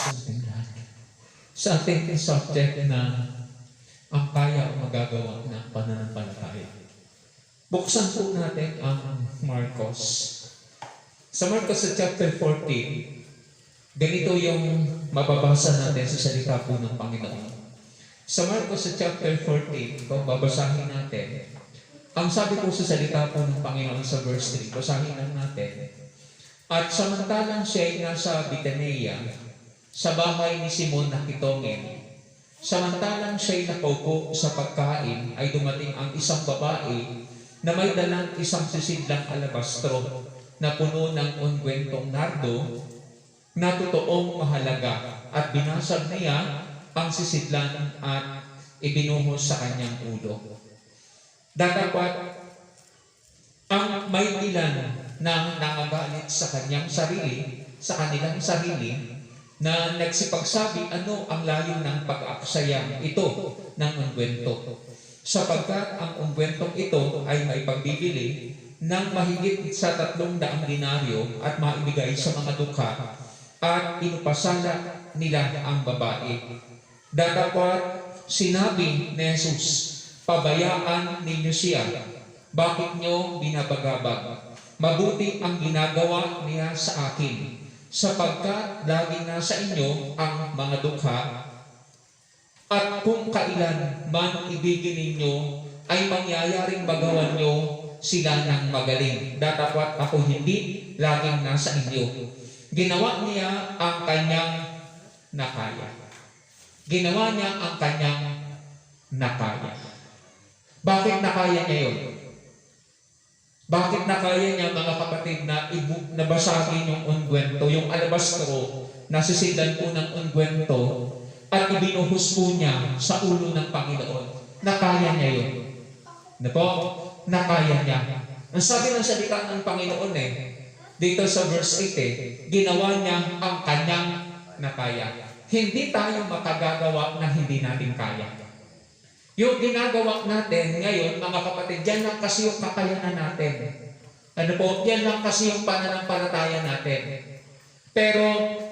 sa ating lahat. Sa ating subject na ang kaya o magagawa ng pananampalataya. Buksan po natin ang Marcos. Sa Marcos sa chapter 14, ganito yung mababasa natin sa salita po ng Panginoon. Sa Marcos sa chapter 14, kung babasahin natin, ang sabi po sa salita po ng Panginoon sa verse 3, basahin lang natin. At samantalang siya ay nasa Betania, sa bahay ni Simon na kitongin, samantalang siya ay nakaupo sa pagkain, ay dumating ang isang babae na may dalang isang sisidlang alabastro na puno ng ungwentong nardo na totoong mahalaga, at binasag niya ang sisidlan at ibinuhos sa kanyang ulo. Dadapat ang may ilan na nangagalit sa kanilang sarili na nagsipagsabi ano ang layo ng pag-aaksaya ito ng ungwento, sapagkat ang ungwentong ito ay may pagbibili ng mahigit sa 300 denaryo at maibigay sa mga dukha, at inupasala nila ang babae. Dadapat sinabi ni Jesus, pabayaan ninyo siya. Bakit nyo binabagabag? Mabuti ang ginagawa niya sa akin, sapagkat lagi nasa inyo ang mga dukha, at kung kailan man ibigin ninyo, ay mangyayaring bagawan nyo sila ng magaling. Datapat ako hindi laging nasa inyo. Ginawa niya ang kanyang nakaya. Ginawa niya ang kanyang nakaya. Bakit nakaya niya yun? Bakit nakaya niya, mga kapatid, na nabasagin yung ungwento, yung alabastro, nasisidan po ng ungwento, at ibinuhos po niya sa ulo ng Panginoon? Nakaya niya yun. Ano po? Nakaya niya. Ang sabi ng salita ng Panginoon dito sa verse 8, ginawa niya ang kanyang nakaya. Hindi tayo makagagawa na hindi natin kaya. Yung ginagawa natin ngayon, mga kapatid, yan lang kasi yung kakayanan natin. Ano po? Yan lang kasi yung pananampalataya natin. Pero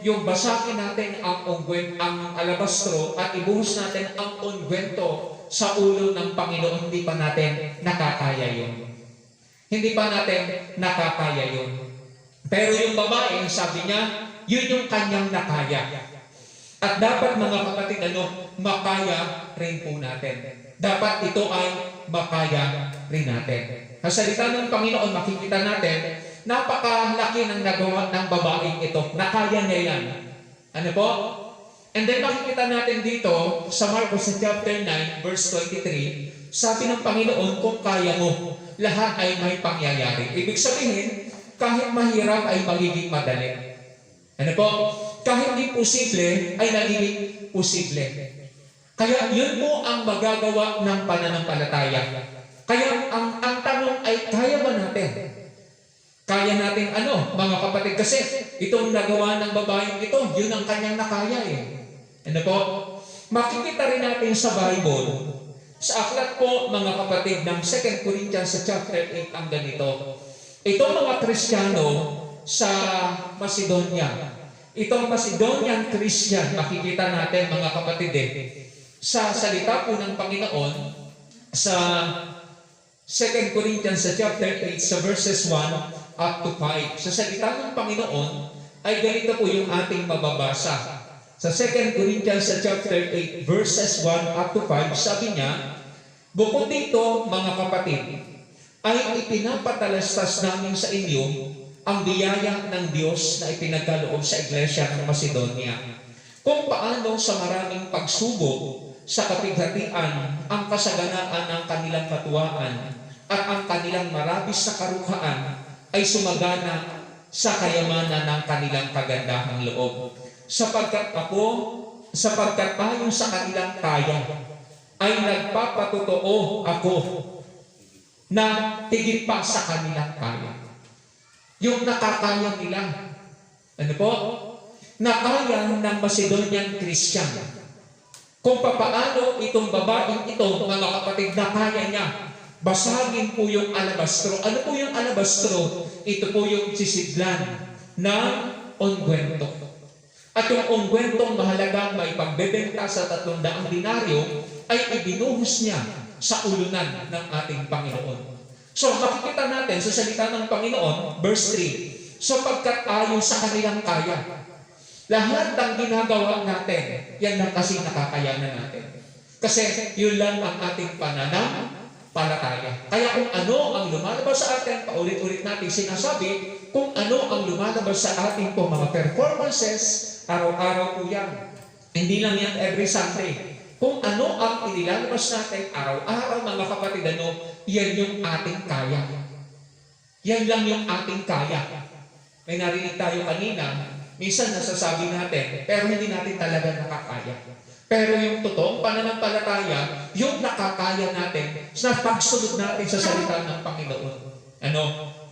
yung basagin natin ang alabastro at ibuhos natin ang ungwento sa ulo ng Panginoon, hindi pa natin nakakaya yun. Hindi pa natin nakakaya yun. Pero yung babae, sabi niya, yun yung kanyang nakaya. At dapat, mga kapatid, makaya rin po natin. Dapat ito ay makaya rin natin. Sa salita ng Panginoon, makikita natin, napakalaki ng nagawa ng babaeng ito. Nakaya niya yan. Ano po? And then makikita natin dito, sa Marcos chapter 9, verse 23, sabi ng Panginoon, kung kaya mo, lahat ay may pangyayari. Ibig sabihin, kahit mahirap ay magiging madali. Ano po? Kahit hindi posible, ay nagiging posible. Kaya yun po ang magagawa ng pananampalataya. Kaya ang tanong ay, kaya ba natin? Kaya natin mga kapatid? Kasi itong nagawa ng babaeng ito, yun ang kanyang nakaya Ano po? Makikita rin natin sa Bible, sa aklat po, mga kapatid, ng 2 Corinthians sa chapter 8 ang ganito. Itong mga Kristiyano sa Macedonia, itong Macedonian Christian, makikita natin, mga kapatid, sa salita po ng Panginoon, sa 2 Corinthians sa chapter 8, sa verses 1 up to 5. Sa salita ng Panginoon, ay ganito po yung ating mababasa. Sa 2 Corinthians sa chapter 8, verses 1 up to 5, sabi niya, bukod dito, mga kapatid, ay ipinapatalastas namin sa inyo ang biyaya ng Diyos na ipinagkaloob sa Iglesia ng Macedonia, kung paano sa maraming pagsubok sa kapighatian ang kasaganaan ng kanilang katuwaan at ang kanilang marabis na karuhaan ay sumagana sa kayamanan ng kanilang kagandahang loob. Sapagkat ayon sa kanilang kaya, ay nagpapatotoo ako na tigit pa sa kanilang kaya. Yung nakakaya nila. Ano po? Nakaya ng Macedonian Christian. Kung papaano itong babaeng ito, mga kapatid, nakaya niya basagin po yung alabastro. Ano po yung alabastro? Ito po yung sisidlan ng ungwento. At yung ungwentong mahalagang may pagbebenta sa 300 denaryo ay ibinuhos niya sa ulunan ng ating Panginoon. So makikita natin sa salita ng Panginoon, verse 3, sapagkat ayon sa kanilang kaya, lahat ng ginagawa natin, yan lang kasi nakakayanan natin. Kasi yun lang ang ating pananampalataya. Kaya kung ano ang lumalabas sa atin, paulit-ulit natin sinasabi, kung ano ang lumalabas sa ating po mga performances, araw-araw po yan. Hindi lang yan every Sunday. Kung ano ang inilalabas natin araw-araw, mga kapatid, yan yung ating kaya. Yan lang yung ating kaya. May narinig tayo kanina, minsan nasasabi natin, pero hindi natin talaga nakakaya. Pero yung totoong pananampalataya, yung nakakaya natin sa pagsunod natin sa salita ng Panginoon.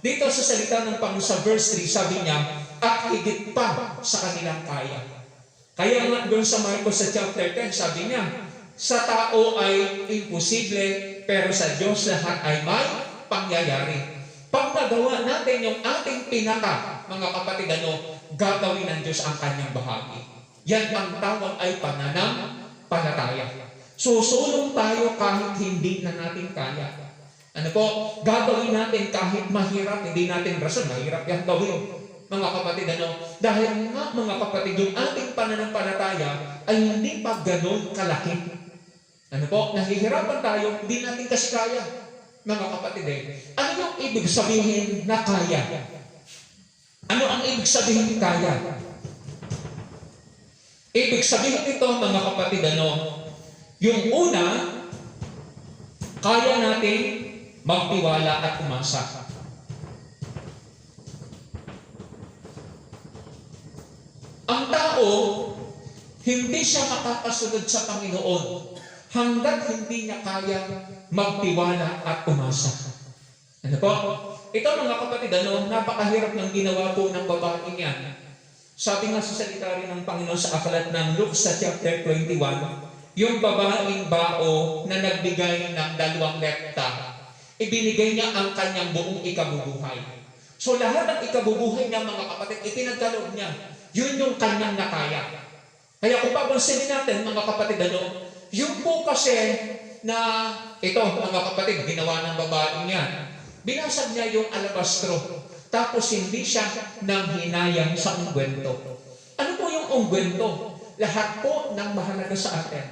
Dito sa salita ng Panginoon sa verse 3, sabi niya, at higit pa sa kanilang kaya. Kaya nga doon sa Marcos sa chapter 10, sabi niya, sa tao ay imposible, pero sa Diyos lahat ay may pangyayari. Pag nagawa natin yung ating pinaka, mga kapatid, gagawin ng Diyos ang kanyang bahagi. Yan ang tawag ay pananampalataya. Susulong tayo kahit hindi na natin kaya. Gagawin natin kahit mahirap, hindi natin rason, mahirap yan gawin. Mga kapatid, dahil nga mga kapatid, yung ating pananampalataya ay hindi pa ganun kalaki. Nahihirapan tayo, hindi natin kasi kaya. Mga kapatid, ano yung ibig sabihin na kaya? Ano ang ibig sabihin kaya? Ibig sabihin nito, mga kapatid, yung una, kaya natin magtiwala at umasa. Ang tao, hindi siya makakasunod sa Panginoon hanggat hindi niya kaya magtiwala at umasa. Ito mga kapatid, napakahirap ng ginawa po ng babaeng yan. Sabi nga sa salita rin ng Panginoon sa aklat ng Luke sa chapter 21, yung babaeng bao na nagbigay ng 2 lepta, ibinigay niya ang kanyang buong ikabubuhay. So lahat ng ikabubuhay niya, mga kapatid, ipinagkaloob niya. Yun yung kanyang nakaya. Kaya kung papansinin natin, mga kapatid, yung po kasi na ito, mga kapatid, ginawa ng babaeng niya, binasag niya yung alabastro. Tapos hindi siya nang hinayang sa ungwento. Ano po yung ungwento? Lahat po ng mahalaga sa atin.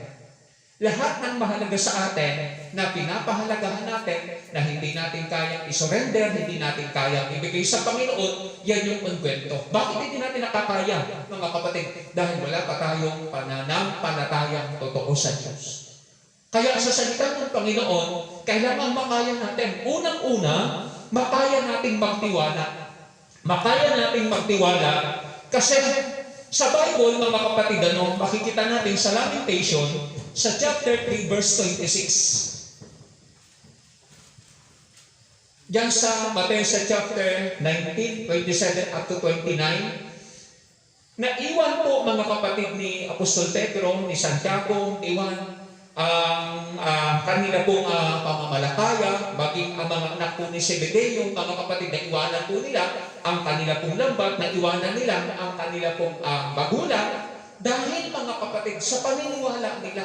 Lahat ng mahalaga sa atin na pinapahalagahan natin na hindi natin kayang isurrender, hindi natin kayang ibigay sa Panginoon, yan yung ungwento. Bakit hindi natin nakakaya, mga kapatid? Dahil wala pa tayong pananampalatayang totoo sa Diyos. Kaya sa salita ng Panginoon, kailangan makaya natin. Unang-una, makaya nating magtiwala. Makaya nating magtiwala kasi sa Bible, mga kapatid, makikita natin sa Lamentation, sa chapter 3, verse 26. Diyan sa Mateo sa chapter 19, 27 up to 29, naiwan po, mga kapatid, ni Apostol Pedro, ni Santiago, Juan, ang kanila pong pamamalakaya, maging ang mga anak po ni Zebedeo, mga kapatid, na iwanan po nila ang kanila pong lambat, na iwanan nila ang kanila pong magulang, dahil, mga kapatid, sa paniniwala nila.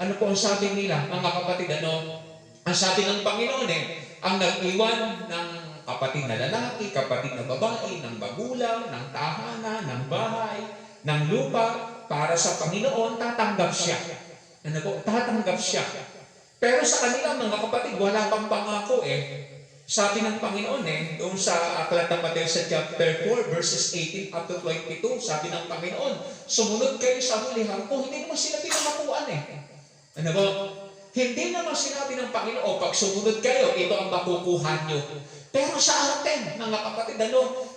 Ano po ang sabi nila, mga kapatid? Ang sabi ng Panginoon, ang nag-iwan ng kapatid na lalaki, kapatid na babae, ng magulang, ng tahanan, ng bahay, ng lupa, para sa Panginoon, tatanggap siya. Tatanggap siya. Pero sa kanila, mga kapatid, wala pang pangako Sabi ng Panginoon doon sa aklat ng Mateo sa chapter 4, verses 18 up to 22, sabi ng Panginoon, sumunod kayo sa hulihan ko. Hindi naman sila pinangakuan Hindi naman sinabi ng Panginoon, pag sumunod kayo, ito ang makukuha nyo. Pero sa atin, mga kapatid,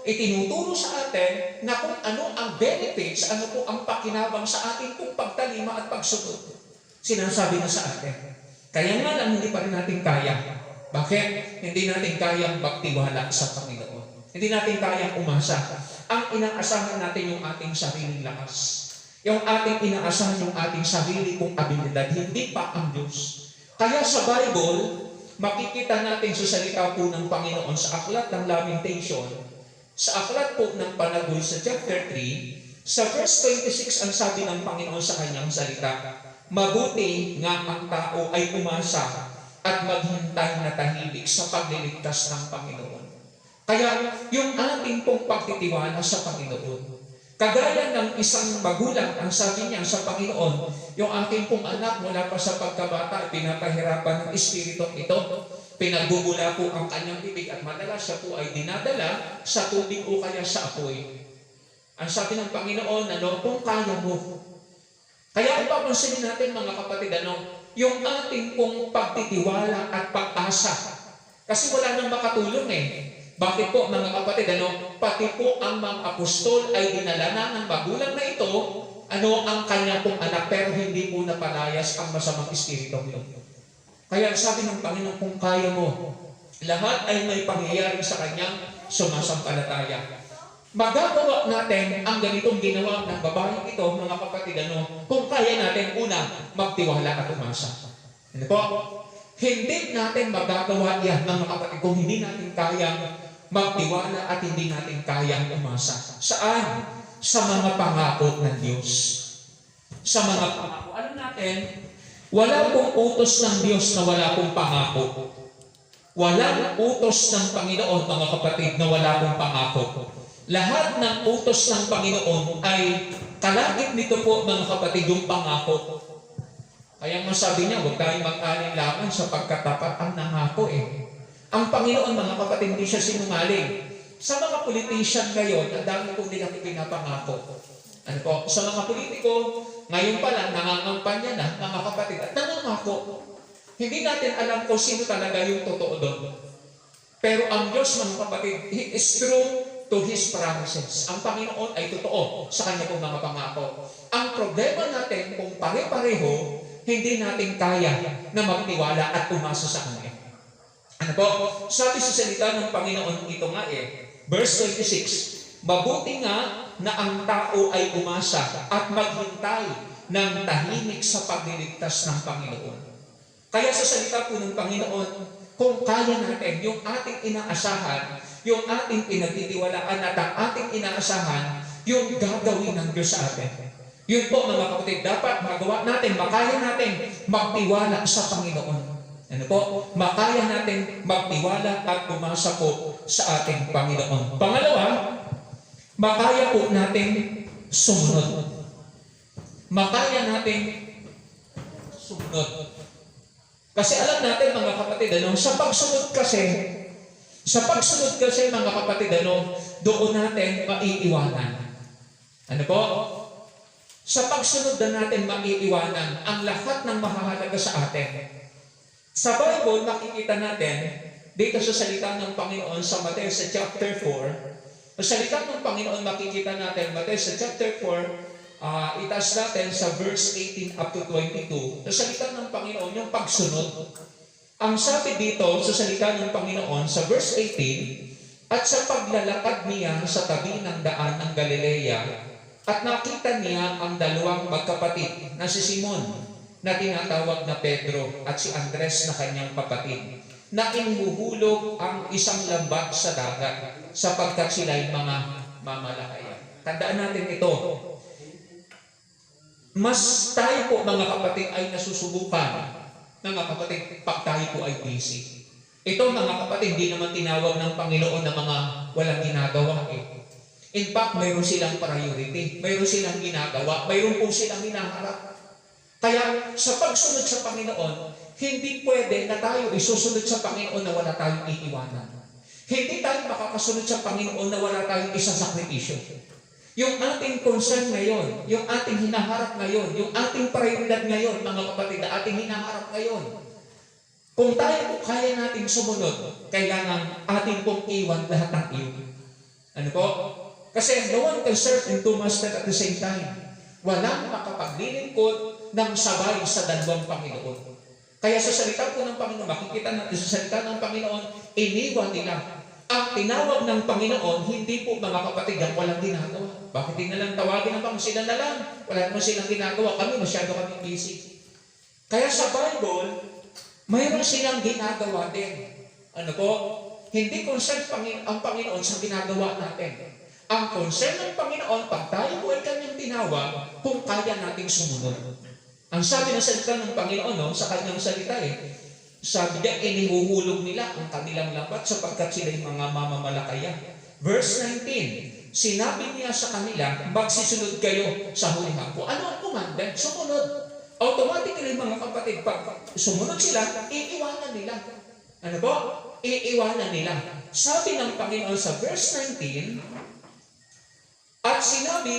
itinuturo sa atin na kung ano ang benefits, ano po ang pakinabang sa ating kung pagtalima at pagsunod. Sinasabi na sa atin. Kaya nga lang, hindi pa rin natin kaya. Bakit? Hindi natin kayang magtiwala sa Panginoon. Hindi natin kayang umasa. Ang inaasahan natin yung ating sariling lakas. Yung ating inaasahan yung ating sarili kong abilidad. Hindi pa ang Diyos. Kaya sa Bible, makikita natin sa salita po ng Panginoon sa aklat ng Lamentation, sa aklat po ng Panagul sa chapter 3, Sa verse 26, ang sabi ng Panginoon sa kanyang salita, mabuti nga ang tao ay umasa at maghintay na tahimik sa pagliligtas ng Panginoon. Kaya yung ating pong pagtitiwala sa Panginoon, kagaya ng isang magulang, ang sabi niya sa Panginoon, yung aking pong anak mula pa sa pagkabata, pinapahirapan ng Espiritong ito, pinagbubula po ang kanyang bibig at madalas siya po ay dinadala sa tubig o kaya sa apoy. Ang sabi ng Panginoon, kung kaya mo. Kaya ang papansinin natin mga kapatid, yung ating pong pagtitiwala at pag-asa. Kasi wala nang makatulong Bakit po mga kapatid, pati po ang mga apostol ay dinala na ng magulang na ito, ang kanya pong anak, pero hindi po napalayas ang masamang espiritu yun. Kaya sabi ng Panginoon, kung kaya mo, lahat ay may pangyayari sa kanyang sumasampalataya. Magagawa natin ang ganitong ginawa ng babaeng ito, mga kapatid, kung kaya natin, una, magtiwala at umasa. Ano po? Hindi natin magagawa yan, mga kapatid, kung hindi natin kayang magtiwala at hindi natin kayang umasa. Saan? Sa mga pangako ng Diyos. Sa mga pangako. Alam natin, wala pong utos ng Diyos na wala pong pangako. Walang utos ng Panginoon, mga kapatid, na wala pong pangako. Lahat ng utos ng Panginoon ay kalagit nito po, mga kapatid, yung pangako. Kaya masabi niya, huwag tayong mag-alinlangan sa pagkatapat ang nangako Ang Panginoon, mga kapatid, hindi siya sinungaling. Sa mga politician ngayon, ang dami po nilang ipinapangako. Sa mga politiko, ngayon pa lang, nangangampanya na, mga kapatid, at nangangako. Hindi natin alam kung sino talaga yung totoo doon. Pero ang Diyos, mga kapatid, He is true to His promises. Ang Panginoon ay totoo sa Kanya pong mga pangako. Ang problema natin, kung pare-pareho, hindi natin kaya na magtiwala at umasa sa Kanya. Sabi sa salita ng Panginoon ito nga verse 26, mabuti nga na ang tao ay umasa at maghintay ng tahimik sa pagliligtas ng Panginoon. Kaya sa salita po ng Panginoon, kung kaya natin yung ating inaasahan, yung ating pinagtitiwalaan at ang ating inaasahan, yung gagawin ng Diyos sa atin. Yun po mga kapatid, dapat magawa natin, makaya natin magtiwala sa Panginoon. Makaya natin magtiwala at umasa po sa ating Panginoon. Pangalawa, makaya po natin sumunod. Makaya natin sumunod. Kasi alam natin mga kapatid, sa pagsunod kasi mga kapatid, doon natin maiiwanan. Sa pagsunod na natin maiiwanan ang lahat ng mahahalaga sa atin. Sa Bible, makikita natin dito sa salita ng Panginoon sa Mateo sa chapter 4. Sa salita ng Panginoon, makikita natin, Mateo sa chapter 4, itaas natin sa verse 18 up to 22. Sa salita ng Panginoon, yung pagsunod. Ang sabi dito sa salita ng Panginoon sa verse 18, at sa paglalakad niya sa tabi ng daan ng Galilea, at nakita niya ang dalawang magkapatid na si Simon, na tinatawag na Pedro, at si Andres na kanyang kapatid, na inuhulog ang isang lambat sa dagat sapagkat sila'y mga mamalakaya. Tandaan natin ito. Mas tayo po mga kapatid ay nasusubukan, mga kapatid, pag tayo po ay busy. Ito mga kapatid, hindi naman tinawag ng Panginoon na mga walang ginagawa In fact, mayroon silang priority, mayroon silang ginagawa, mayroon po silang hinaharap. Kaya sa pagsunod sa Panginoon, hindi pwede na tayo isusunod sa Panginoon na wala tayong iiwanan. Hindi tayo makakasunod sa Panginoon na wala tayong isasakripisyo. Yung ating concern ngayon, yung ating hinaharap ngayon, yung ating prioridad ngayon, mga kapatid, na ating hinaharap ngayon. Kung tayo po kaya nating sumunod, kailangan ating pong iwan lahat ng iyon. Kasi no one can serve in two masters at the same time. Walang makapaglilingkod ng sabay sa dalawang Panginoon. Kaya sa salita po ng Panginoon, makikita natin sa salita ng Panginoon, iniwan nila. Ang tinawag ng Panginoon, hindi po mga kapatid ang walang ginagawa. Bakit di nalang tawagin naman sila na lang? Wala naman silang ginagawa. Masyado kami busy. Kaya sa Bible, mayroon silang ginagawa din. Hindi concerned ang Panginoon sa ginagawa natin. Ang concern ng Panginoon, pag tayo po ay kanyang tinawag, kung kaya nating sumunod. Ang sabi ng salita ng Panginoon, no, sa kanyang salita sabi niya, inihuhulog nila ang kanilang lapat sapagkat sila yung mga mamamalakaya. Verse 19, sinabi niya sa kanila, magsisunod kayo sa huling hapon. Ano ang commandment? Sumunod. Automatically, mga kapatid, pag sumunod sila, iiwanan nila. Ano po? Iiwanan nila. Sabi ng Panginoon sa verse 19, at sinabi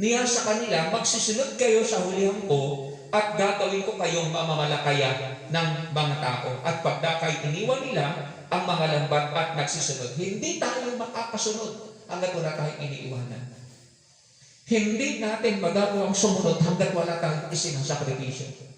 niya sa kanila, magsisunod kayo sa hulihan ko at gagawin ko kayong mamamalakaya ng mga tao. At pagdakay iniwan nila ang mga lambat at nagsisunod. Hindi tayo makakasunod hanggat wala tayong iniiwanan. Hindi natin magagawang sumunod hanggat wala tayong isinasakripisyo.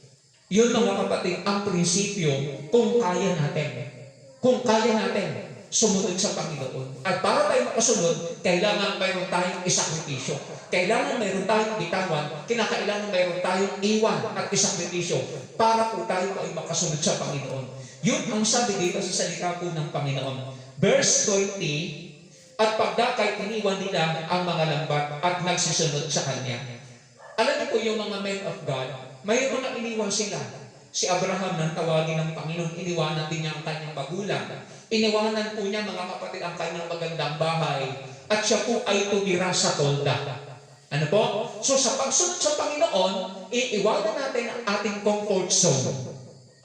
Yun mga kapatid, ang prinsipyo kung kaya natin. Kung kaya natin sumunod sa Panginoon. At para tayo makasunod, kailangan mayroon tayong isakripisyo. Kailangan mayroon tayong bitawan. Kinakailangan mayroon tayong iwan at isakripisyo para po tayo ay makasunod sa Panginoon. Yun ang sabi dito sa salita po ng Panginoon. Verse 20, at pagdakay iniwan nila ang mga lambat at nagsisunod sa Kanya. Alam niyo po yung mga men of God, may mga iniwan sila. Si Abraham nang tawagin ng Panginoon, iniwanan din niya ang kanyang magulang. Iniwanan po niya mga kapatid ang kanyang magandang bahay at siya po ay tumira sa tolda. Ano po? So sa pagsunod sa Panginoon, iiwanan natin ang ating comfort zone.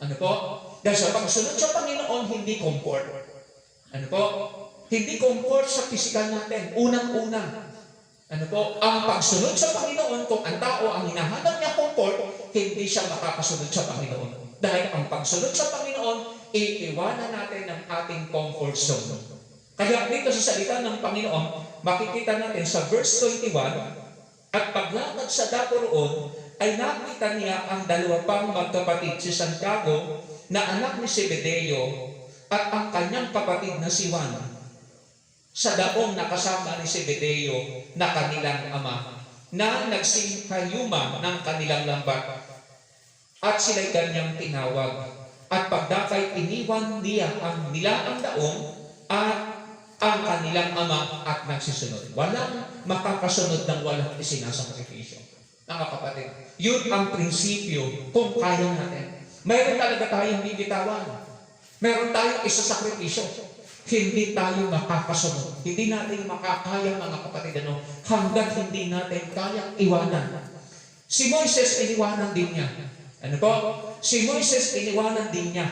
Ano po? Dahil sa pagsunod sa Panginoon, hindi comfort. Ano po? Hindi comfort sa physical natin. Unang-una. Ano po? Ang pagsunod sa Panginoon, kung ang tao ang hinahanap niya comfort, hindi siya makakasunod sa Panginoon. Dahil ang pagsunod sa Panginoon, iiwanan natin ang ating comfort zone. Kaya dito sa salita ng Panginoon, makikita natin sa verse 21, at paglakad sa dako roon, ay nakita niya ang dalawa pang magkapatid, si Santiago, na anak ni Zebedeo, at ang kanyang kapatid na si Juan, sa daong nakasama ni Zebedeo na kanilang ama, na nagsihayuma ng kanilang lambat, at sila'y kanyang tinawag. At pagdakay iniwan niya ang nilaang daong at ang kanilang ama at nagsisunod. Walang makakasunod ng walang isinasakripisyo. Mga kapatid, yun ang prinsipyo kung kaya natin. Mayroon talaga tayong bibitawan. Mayroon tayong isasakripisyo. Hindi tayo makakasunod. Hindi natin makakaya, mga kapatid, hanggang hindi natin kayang iwanan. Si Moises, iniwanan din niya. Ano po? Si Moises, iniwanan din niya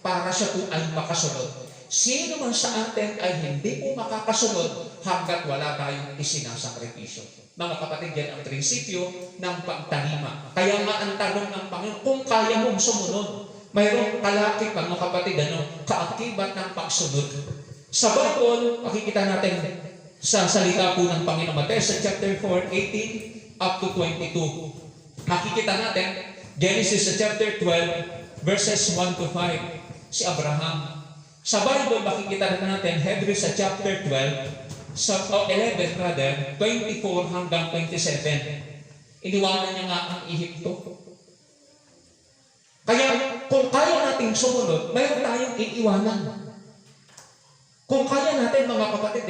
para siya po ay makasunod. Sino man sa atin ay hindi po makakasunod hanggat wala tayong isinasakripisyo. Mga kapatid, yan ang prinsipyo ng pagtanima. Kaya nga ang tanong ng Panginoon, kung kaya mong sumunod, mayroong kalakip, mga kapatid, kaakibat ng pagsunod. Sa Bible, makikita natin sa salita po ng Panginoon Mateo sa chapter 4, 18 up to 22. Makikita natin, Genesis sa chapter 12, verses 1 to 5, si Abraham. Sa Bible, makikita natin, Hebrews sa chapter 12, sa 11 rather, 24 hanggang 27. Iniwanan niya nga ang Ehipto. Kaya, kung kaya nating sumunod, mayroon tayong iiwanan. Kung kaya natin, mga kapatid,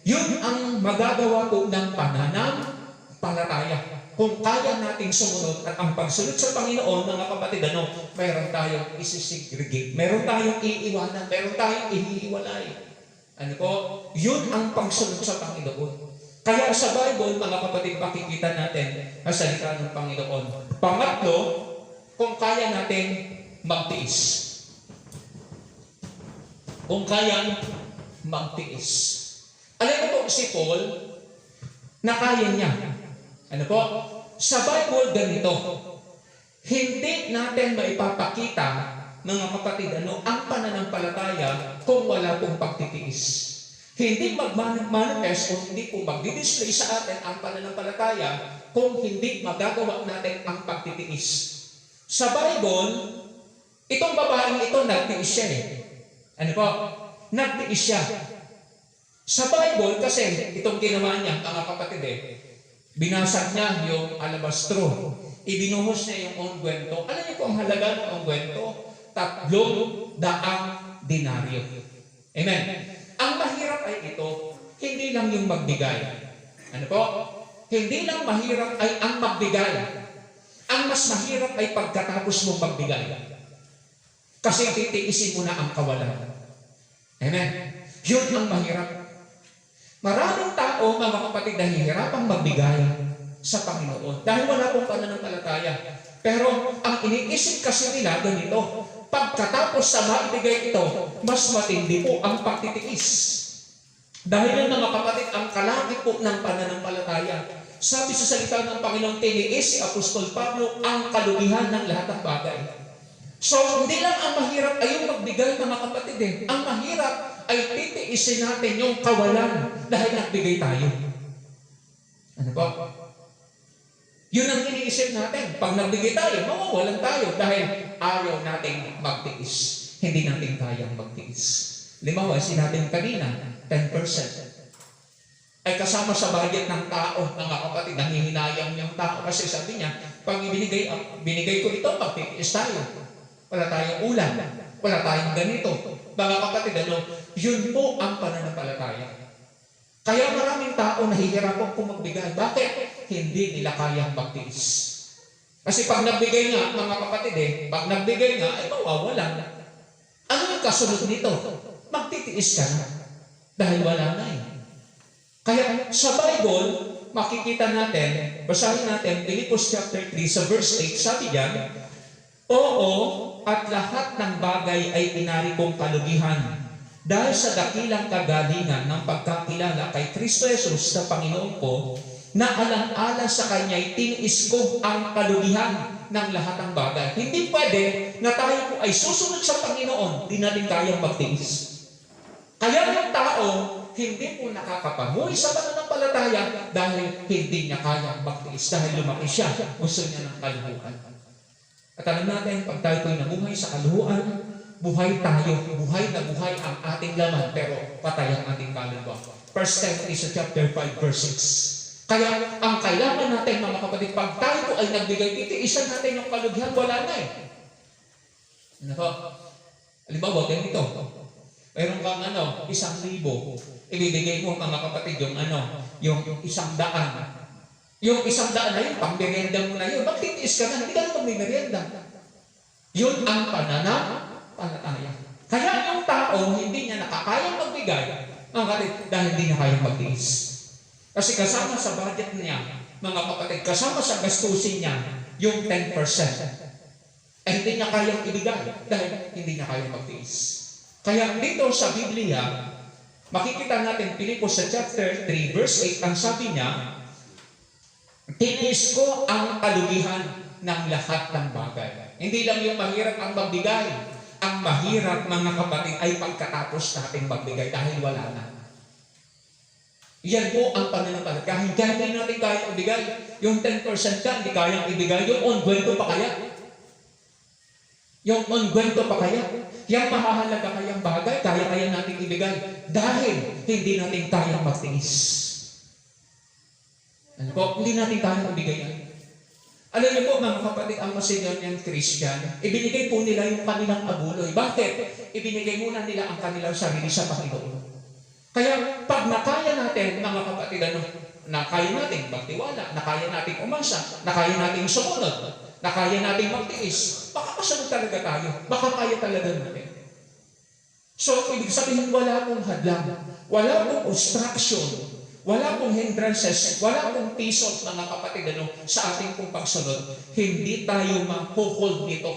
yun ang magagawa po ng pananampalataya. Kung kaya nating sumunod at ang pagsunod sa Panginoon, mga kapatid, mayroon tayong isisegregate, mayroon tayong iiwanan, mayroon tayong ihihiwalay. Ano po? Yun ang pagsunod sa Panginoon. Kaya sa Bible, mga kapatid, makikita natin ang salita ng Panginoon. Pangatlo, kung kaya natin magtiis. Kung kaya magtiis. Alam mo po si Paul, na kaya niya. Ano po? Sa Bible, ganito. Hindi natin maipapakita, mga kapatid, ang pananampalataya kung wala pong pagtitiis. Hindi mag-manifest o hindi po mag-display sa atin ang pananampalataya kung hindi magagawa natin ang pagtitiis. Sa Bible, itong babaeng ito, nagtiis siya Ano po? Nagtiis siya. Sa Bible, kasi itong ginawa niya, mga kapatid, binasag niya yung alabastro. Ibinuhos niya yung ungwento. Alam niyo po ang halaga ng ungwento? 300 denaryo. Amen. Ang mahirap ay ito, hindi lang yung magbigay. Ano po? Hindi lang mahirap ay ang magbigay. Ang mas mahirap ay pagkatapos mong magbigay. Kasi titiisin mo na ang kawalan. Amen? Yun ang mahirap. Maraming tao, mga kapatid, nahihirapang magbigay sa Panginoon dahil wala pong pananampalataya. Pero ang iniisip kasi nila ganito, pagkatapos sa maibigay ito, mas matindi po ang pagtitiis. Dahil yung mga kapatid, ang kalakip po ng pananampalataya. Sabi sa salita ng Panginoon, tiniis si Apostol Pablo ang kalugihan ng lahat ng bagay. So, hindi lang ang mahirap ay yung magbigay, mga kapatid eh. Ang mahirap ay titiisin natin yung kawalan dahil nagbigay tayo. Ano po? Yun ang iniisip natin. Pag nagbigay tayo, mawawalan tayo dahil ayaw nating magtiis. Hindi natin kayang magtiis. Limawa, sinabi kanina, 10%. Ay kasama sa budget ng tao, mga kapatid, nanghihinayang yung tao. Kasi sabi niya, pag binigay ko ito, magtitiis tayo. Wala tayong ulam. Wala tayong ganito. Mga kapatid, yun po ang pananampalataya. Kaya maraming tao nahihirapan kung magbigay. Bakit? Hindi nila kayang magtiis. Kasi pag nagbigay nga, mga kapatid pag nagbigay nga, ay mawawalan. Ano yung kasunod nito? Magtitiis ka na. Dahil wala na Kaya sa Bible, makikita natin, basahin natin, Philippians chapter 3 sa verse 8, sabi diyan, oo, at lahat ng bagay ay inari kong kalugihan dahil sa dakilang kagalingan ng pagkakilala kay Kristo Jesus na Panginoon ko, na alang-alang sa Kanya'y tiniis ko ang kalugihan ng lahat ng bagay. Hindi pwede na tayo po ay susunod sa Panginoon, di natin kayang magtiis. Kaya yung tao, hindi po nakakapamuhay sa pananampalataya dahil hindi niya kayang magtiis, dahil lumaki siya, gusto niya ng kaluhuan. At alam natin, pag tayo po'y nabuhay sa kaluhuan, buhay tayo, buhay na buhay ang ating laman, pero patay ang ating kaluluwa. 1 Timothy chapter 5, verse 6. Kaya ang kailangan natin, mga kapatid, pag tayo po ay nagbigay, titiisan natin yung kalugihan, wala na Ano po? Halimbawa, ganito. Mayroon kang 1,000, ibibigay mo, mga kapatid, yung 100. Yung 100 na yun, pang-merienda mo na yun. Magtitiis ka na, hindi ka na mag-merienda. Yun ang pananampalataya. Kaya yung tao, hindi niya nakakayang magbigay, mga kapatid, dahil hindi niya kayang magtiis. Kasi kasama sa budget niya, mga kapatid, kasama sa gastusin niya, yung 10%. Ay hindi niya kayang ibigay dahil hindi niya kayang magtiis. Kaya dito sa Biblia, makikita natin Philippians sa chapter 3, verse 8, ang sabi niya, tiniis ko ang kalugihan ng lahat ng bagay. Hindi lang yung mahirap ang magbigay. Ang mahirap, mga kapatid, ay pagkatapos natin magbigay dahil wala na. Yan po ang pananampalataya. Kahit hindi natin kayang ibigay, yung 10% ka, hindi kayang ibigay, yung ungwento pa kaya? Yung ungwento pa kaya? Yung mahahalaga kayang bagay, kaya natin ibigay dahil hindi natin kayang magtiis. Ano po? Hindi natin kayang ibigay yan. Alam niyo po, mga kapatid, ang Macedonian Christian, ibinigay po nila yung kanilang abuloy. Bakit? Ibinigay muna nila ang kanilang sarili sa Panginoon. Kaya pag nakaya natin, mga kapatid, na kaya natin magtiwala, na kaya natin umasa, na kaya natin sumunod, na kaya natin magtiis, baka kasunod talaga tayo. Baka kaya talaga natin. So, ibig sabihin, wala pong hadlang, wala pong obstruction, wala pong hindrances, wala pong tisot, mga kapatid, sa ating pong pagsunod. Hindi tayo mahuhold nito.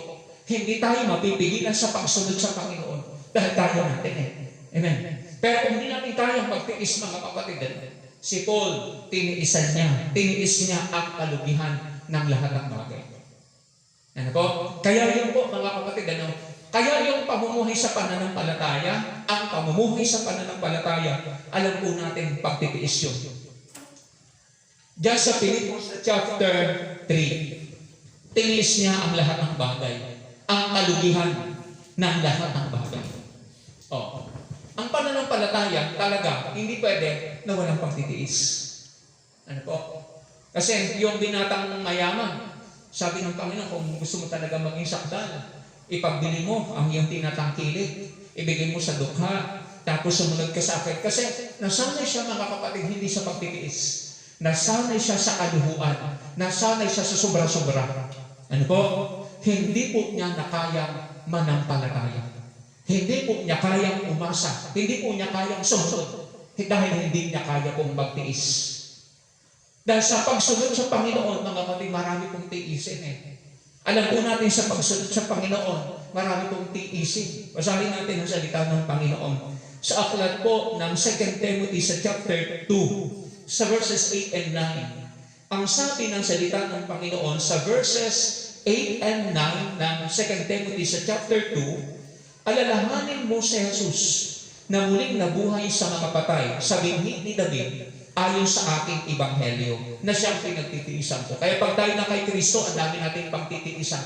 Hindi tayo mapipigilan sa pagsunod sa Panginoon. Dahil tayo natin Amen. Pero kung hindi natin kayang magtiis, mga kapatid, si Paul, tiniis niya ang kalugihan ng lahat ng bagay. Ano po? Kaya yun po, mga kapatid, kaya yung pamumuhay sa pananampalataya, ang pamumuhay sa pananampalataya, alam po natin pagtitiis yun. Diyan sa Philippians chapter 3, tiniis niya ang lahat ng bagay, ang kalugihan ng lahat ng bagay. Ang pananampalataya talaga, hindi pwede na walang pagtitiis. Ano po? Kasi yung binatang mayaman, sabi ng Panginoon, kung gusto mo talaga maging sakdal, ipagbili mo ang iyong tinatangkilik, ibigay mo sa dukha, tapos sumunod ka sa akin. Kasi nasanay siya, mga kapatid, hindi sa pagtitiis. Nasanay siya sa kaluhuan. Nasanay siya sa sobra-sobra. Ano po? Hindi po niya na kayang manampalataya. Hindi po niya kayang umasa. Hindi po niya kayang sumunod. Dahil hindi niya kaya pong magtiis. Dahil sa pagsunod sa Panginoon, mga kapatid, marami pong tiisin eh. Alam po natin sa pagsunod sa Panginoon, marami pong tiisin. Basahin natin ang salita ng Panginoon. Sa aklat po ng 2 Timothy sa chapter 2, sa verses 8 and 9. Ang sabi ng salita ng Panginoon sa verses 8 and 9 ng 2 Timothy sa chapter 2, alalahanin mo si Jesus na muling nabuhay sa mga patay sa binhi ni David ayon sa aking ebanghelyo na siyang pinagtitiisan ko. Kaya pag tayo na kay Kristo, ang dami nating pagtitiisan.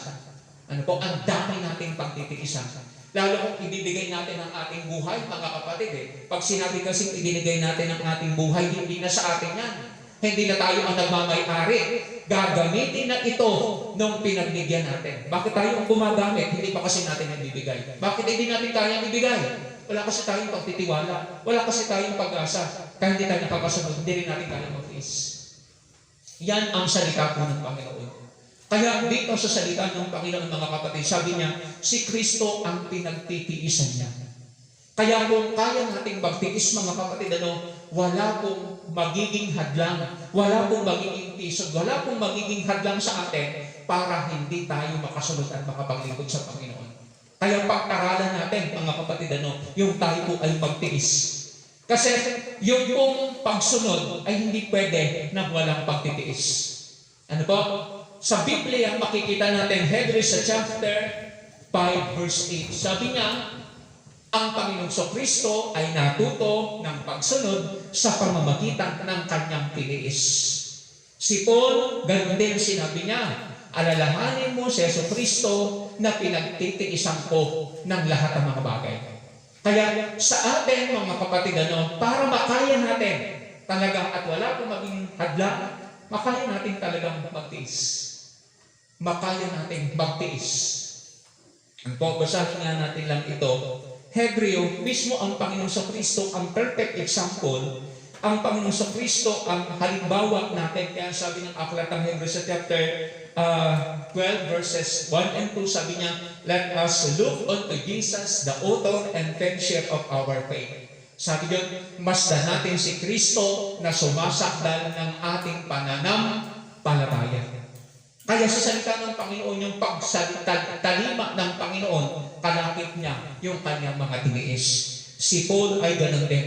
Ano po? Ang dami nating pagtitiisan. Lalo kung ibibigay natin ang ating buhay, mga kapatid Pag sinabi kasing ibinigay natin ang ating buhay, hindi na sa atin yan. Hindi na tayo ang nagmamay-ari. Gagamitin na ito nung pinagbigyan natin. Bakit tayo ang gumagamit? Hindi pa kasi natin nagbibigay. Bakit hindi natin kayang ibigay? Wala kasi tayong pagtitiwala. Wala kasi tayong pag-asa. Kaya hindi tayo nakakasunod. Hindi rin natin kayang mag-face. Yan ang salita po ng Panginoon. Kaya dito sa salita ng Panginoon, mga kapatid, sabi niya, si Kristo ang pinagtitiisan niya. Kaya kung kaya nating magtiis, mga kapatid, wala pong magiging hadlang, wala pong magiging tisod, wala pong magiging hadlang sa atin para hindi tayo makasunod at makapaglingkod sa Panginoon. Kaya pag-aralan natin, mga kapatid, yung tayo po ay magtiis. Kasi yung pong pagsunod ay hindi pwede na walang pagtitiis. Ano po? Sa Biblia, makikita natin, Hebrews sa chapter 5, verse 8. Sabi niya, ang Panginoong Kristo ay natuto ng pagsunod sa pamamagitan ng kanyang tiniis. Si Paul, ganun din sinabi niya, alalahanin mo si Kristo na pinagtitiisan ko ng lahat ng mga bagay. Kaya sa atin, mga kapatid, para makaya natin talagang at wala pong maging hadlang, makaya natin talagang magtiis. Makaya natin magtiis. Basahin nga natin lang ito. Hebreo, mismo ang Panginoong Kristo ang perfect example. Ang Panginoong Kristo ang halimbawa natin. Kaya sabi ng aklat ng Hebrews sa chapter 12 verses 1 and 2, sabi niya, let us look unto Jesus, the author and finisher of our faith. Sabi niya, masdan natin si Kristo na sumasakdal ng ating pananampalataya. Kaya sa salita ng Panginoon, yung pagtalima ng Panginoon, kalakip niya yung kanyang mga tiniis. Si Paul ay ganun din.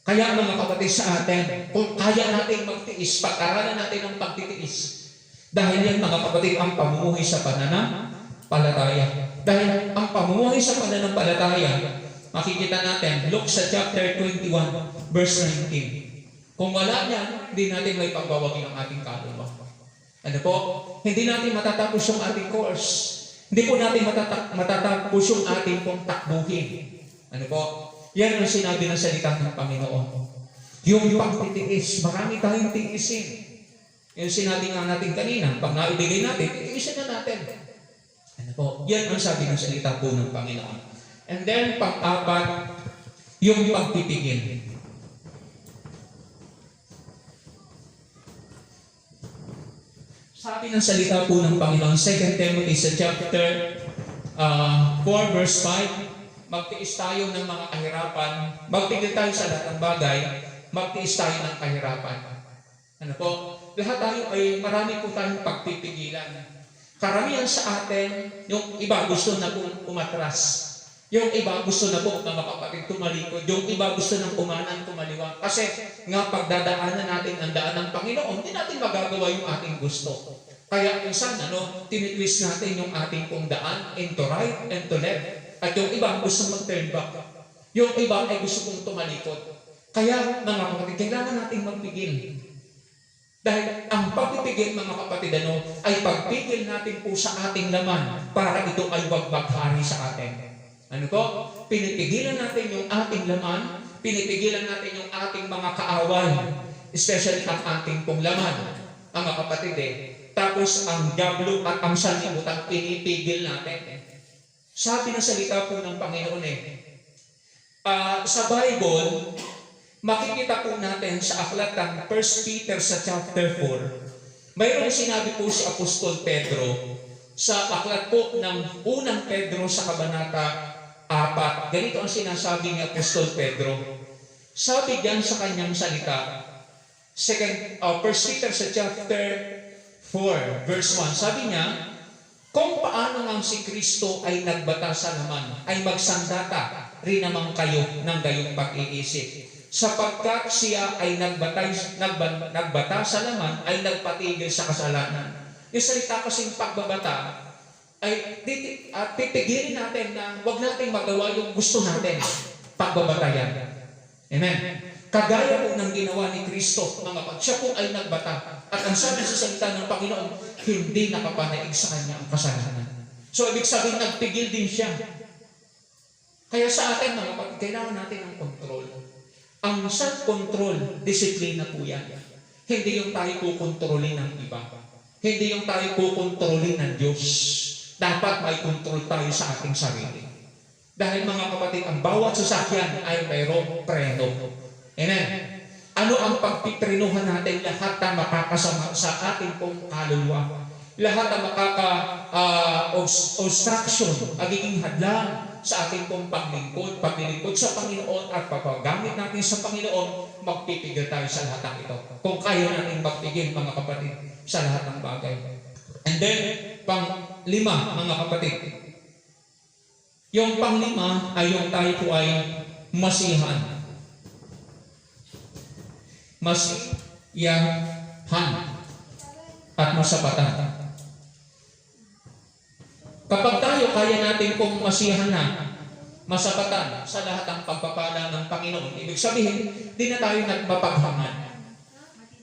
Kaya mga kapatid sa atin, kung kaya natin magtiis, pag-aralan natin ang pagtitiis. Dahil yan mga kapatid, ang pamumuhay sa pananampalataya. Dahil ang pamumuhay sa pananampalataya, makikita natin, Luke sa chapter 21, verse 19. Kung wala yan, hindi natin may pagbawagin ang ating kaluluwa. Ano po? Hindi natin matatapos yung ating course. Hindi po natin matatapos yung ating pong takbuhin. Ano po? Yan ang sinabi ng salita ng Panginoon. Yung pagtitiis, marami tayong tiisin. Yung sinabi nga natin kanina, pag naibigay natin, titiisin na natin. Ano po? Yan ang sabi ng salita po ng Panginoon. And then, pang-apat, yung pagpipigil. Sabi ng salita po ng Panginoon, 2 Timothy sa chapter 4 verse 5, magtiis tayo ng mga kahirapan, magtigil tayo sa lahat ng bagay, magtiis tayo ng kahirapan. Ano po? Lahat tayo ay marami po tayong pagpipigilan. Karamihan sa atin, yung iba gusto na pong umatras. Yung iba gusto na po mga kapatid tumalikod. Yung iba gusto ng umanan kumaliwa. Kasi nga pagdadaanan natin ang daan ng Panginoon, hindi natin magagawa yung ating gusto. Kaya minsan, tinitwist natin yung ating pong daan into right and to left. At yung iba gusto mag-turn back. Yung iba ay gusto pong tumalikod. Kaya mga kapatid, kailangan natin magpigil. Dahil ang pagpipigil mga kapatid ay pagpigil natin po sa ating laman para ito ay wag maghari sa atin. Ano po? Pinipigilan natin yung ating laman, pinipigilan natin yung ating mga kaaway, especially ang ating pong laman, mga kapatid Tapos ang diablo at ang sanlibutan, pinipigil natin. Sabi ng salita po ng Panginoon sa Bible, makikita po natin sa aklat ng 1 Peter sa chapter 4, mayroong sinabi po si Apostol Pedro sa aklat po ng unang Pedro sa kabanata 4. Ganito ang sinasabi ni Apostol Pedro. Sabi diyan sa kanyang salita, 1 Peter sa chapter 4, verse 1, sabi niya, kung paano ngang si Kristo ay nagbata sa laman, ay magsandata rin naman kayo ng gayong pag-iisip. Sapagkat siya ay nagbata sa laman, ay nagpatigil sa kasalanan. Yung salita kasing pagbabata, ay pipigilin natin na huwag natin magawa yung gusto natin. Pagbabata yan. Amen. Kagaya po ng ginawa ni Kristo, mga kapatid, siya po ay nagbata. At ang sabi sa salita ng Panginoon, hindi nakapanaig sa kanya ang kasalanan. So, ibig sabihin, nagpigil din siya. Kaya sa atin, mga kapatid, kailangan natin ng control. Ang self-control, disiplina po yan. Hindi yung tayo kukontrolin ng iba. Hindi yung tayo kukontrolin ng Diyos. Dapat may control tayo sa ating sarili. Dahil mga kapatid, ang bawat sasakyan ay mayroong preno. Amen. Ano ang pagpiprenuhan natin? Lahat na makakasama sa ating pong kaluluwa. Lahat na makaka-obstruction, magiging hadlang sa ating pong paglilingkod sa Panginoon at pagpagamit natin sa Panginoon, magpipigil tayo sa lahat ng ito. Kung kaya natin magpigil, mga kapatid, sa lahat ng bagay. And then, pang-lima, mga kapatid. Yung pang-lima ay yung tayo po ay masihan. Masiyahan at masapatan. Kapag tayo kaya natin kung masiyahan na, masapatan sa lahat ng pagpapala ng Panginoon, ibig sabihin, di na tayo nagmapaghangan.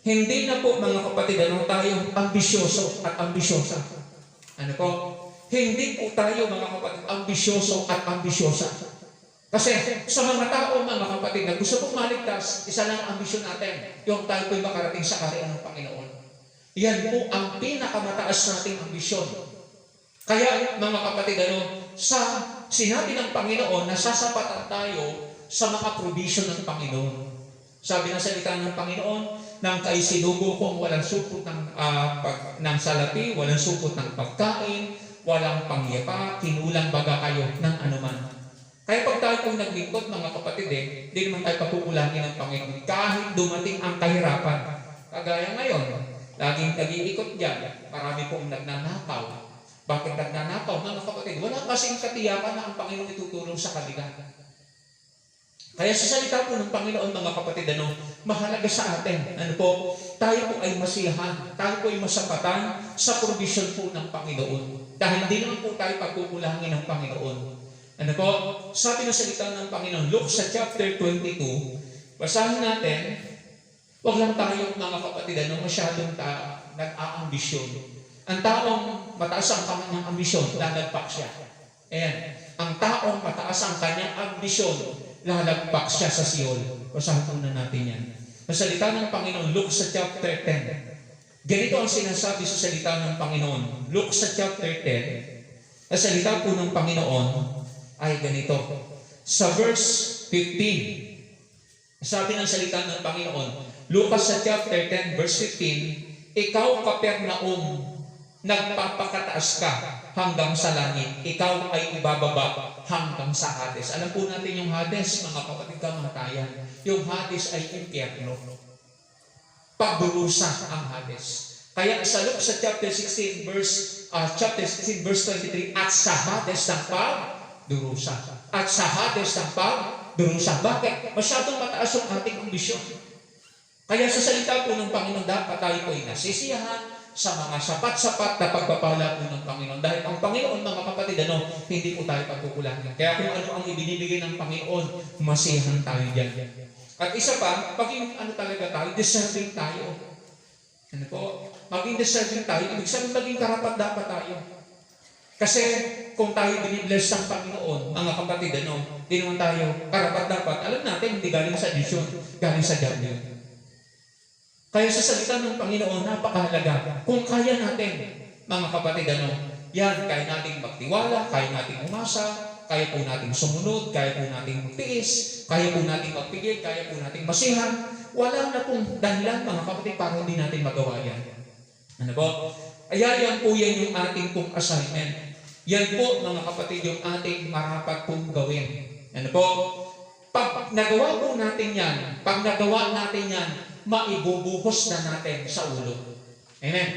Hindi na po, mga kapatid, tayo ambisyoso at ambisyosa. Ano po? Hindi po tayo, mga kapatid, ambisyoso at ambisyosa. Kasi sa mga tao, mga kapatid, na gusto pong maligtas, isa lang ang ambisyon natin, yung tayo po'y makarating sa kaharian ng Panginoon. Yan po ang pinakamataas nating ambisyon. Kaya, mga kapatid, sa sinabi ng Panginoon na sasapatan tayo sa mga provision ng Panginoon. Sabi ng salita ng Panginoon, nang kay sinugo kong walang supot ng salapi, walang supot ng pagkain, walang pangyapa, kinulang baga kayo ng anuman. Kaya pag tayo pong naglingkod, mga kapatid, hindi naman tayo pagkukulangin ng Panginoon. Kahit dumating ang kahirapan. Kagaya ngayon, laging nag-iikot dyan, marami pong nagnanakaw. Bakit nagnanakaw? Mga kapatid, wala kasing katiyakan na ang Panginoon itutulong sa kanila. Kaya sa salita po ng Panginoon, mga kapatid, mahalaga sa atin. Tayo po ay masiyahan, tayo po ay masapatan sa provision po ng Panginoon. Dahil hindi naman po tayo pagkukulangin ng Panginoon. Sabi ng salita ng Panginoon, Luke sa chapter 22, basahin natin, wag lang tayo, mga kapatid, masyadong nag-aambisyon. Ang taong mataas ang kanyang ambisyon, lalagpak siya. Ayan. Ang taong mataas ang kanyang ambisyon, lalagpak siya sa Siol. Basahin muna natin yan. Sa salita ng Panginoon, Luke sa chapter 10. Ganito ang sinasabi sa salita ng Panginoon. Luke sa chapter 10, sa salita po ng Panginoon, ay ganito. Sa verse 15, sabi ng salita ng Panginoon, Lucas sa chapter 10, verse 15, ikaw, Kapernaum, nagpapakataas ka hanggang sa langit. Ikaw ay ibababa hanggang sa Hades. Alam po natin yung Hades, mga kapatid, kamatayan. Yung Hades ay impyerno. Pagdurusa ang Hades. Kaya sa Luke sa chapter 16, verse 23, at sa Hades ng pagdurusa. At sa Hades ng pagdurusa. Bakit? Masyadong mataas yung ating ambisyon. Kaya sa salita po ng Panginoon, dapat tayo po ay nasisiyahan sa mga sapat-sapat na pagpapala po ng Panginoon. Dahil ang Panginoon, mga kapatid, hindi po tayo pagkukulangin. Kaya kung ano ang ibinibigay ng Panginoon, masiyahan tayo dyan. At isa pa, maging talaga tayo, deserving tayo. Maging deserving tayo, ibig sabihin maging karapat-dapat tayo. Kasi kung tayo binibless ng Panginoon, mga kapatid, hindi naman tayo karapat-dapat. Alam natin, hindi galing sa Diyos, galing sa Diyan. Kaya sa salita ng Panginoon, napakahalaga. Kung kaya natin, mga kapatid, yan, kaya natin magtiwala, kaya natin umasa, kaya po nating sumunod, kaya po nating magtiis, kaya po nating magpigil, kaya po nating masihan. Wala na pong dahilan mga kapatid para hindi natin magawa yan. Ano po? Yan po yan yung ating pong assignment. Yan po mga kapatid yung ating marapat pong gawin. Ano po? Pag nagawa po natin yan, maibubuhos na natin sa ulo. Amen.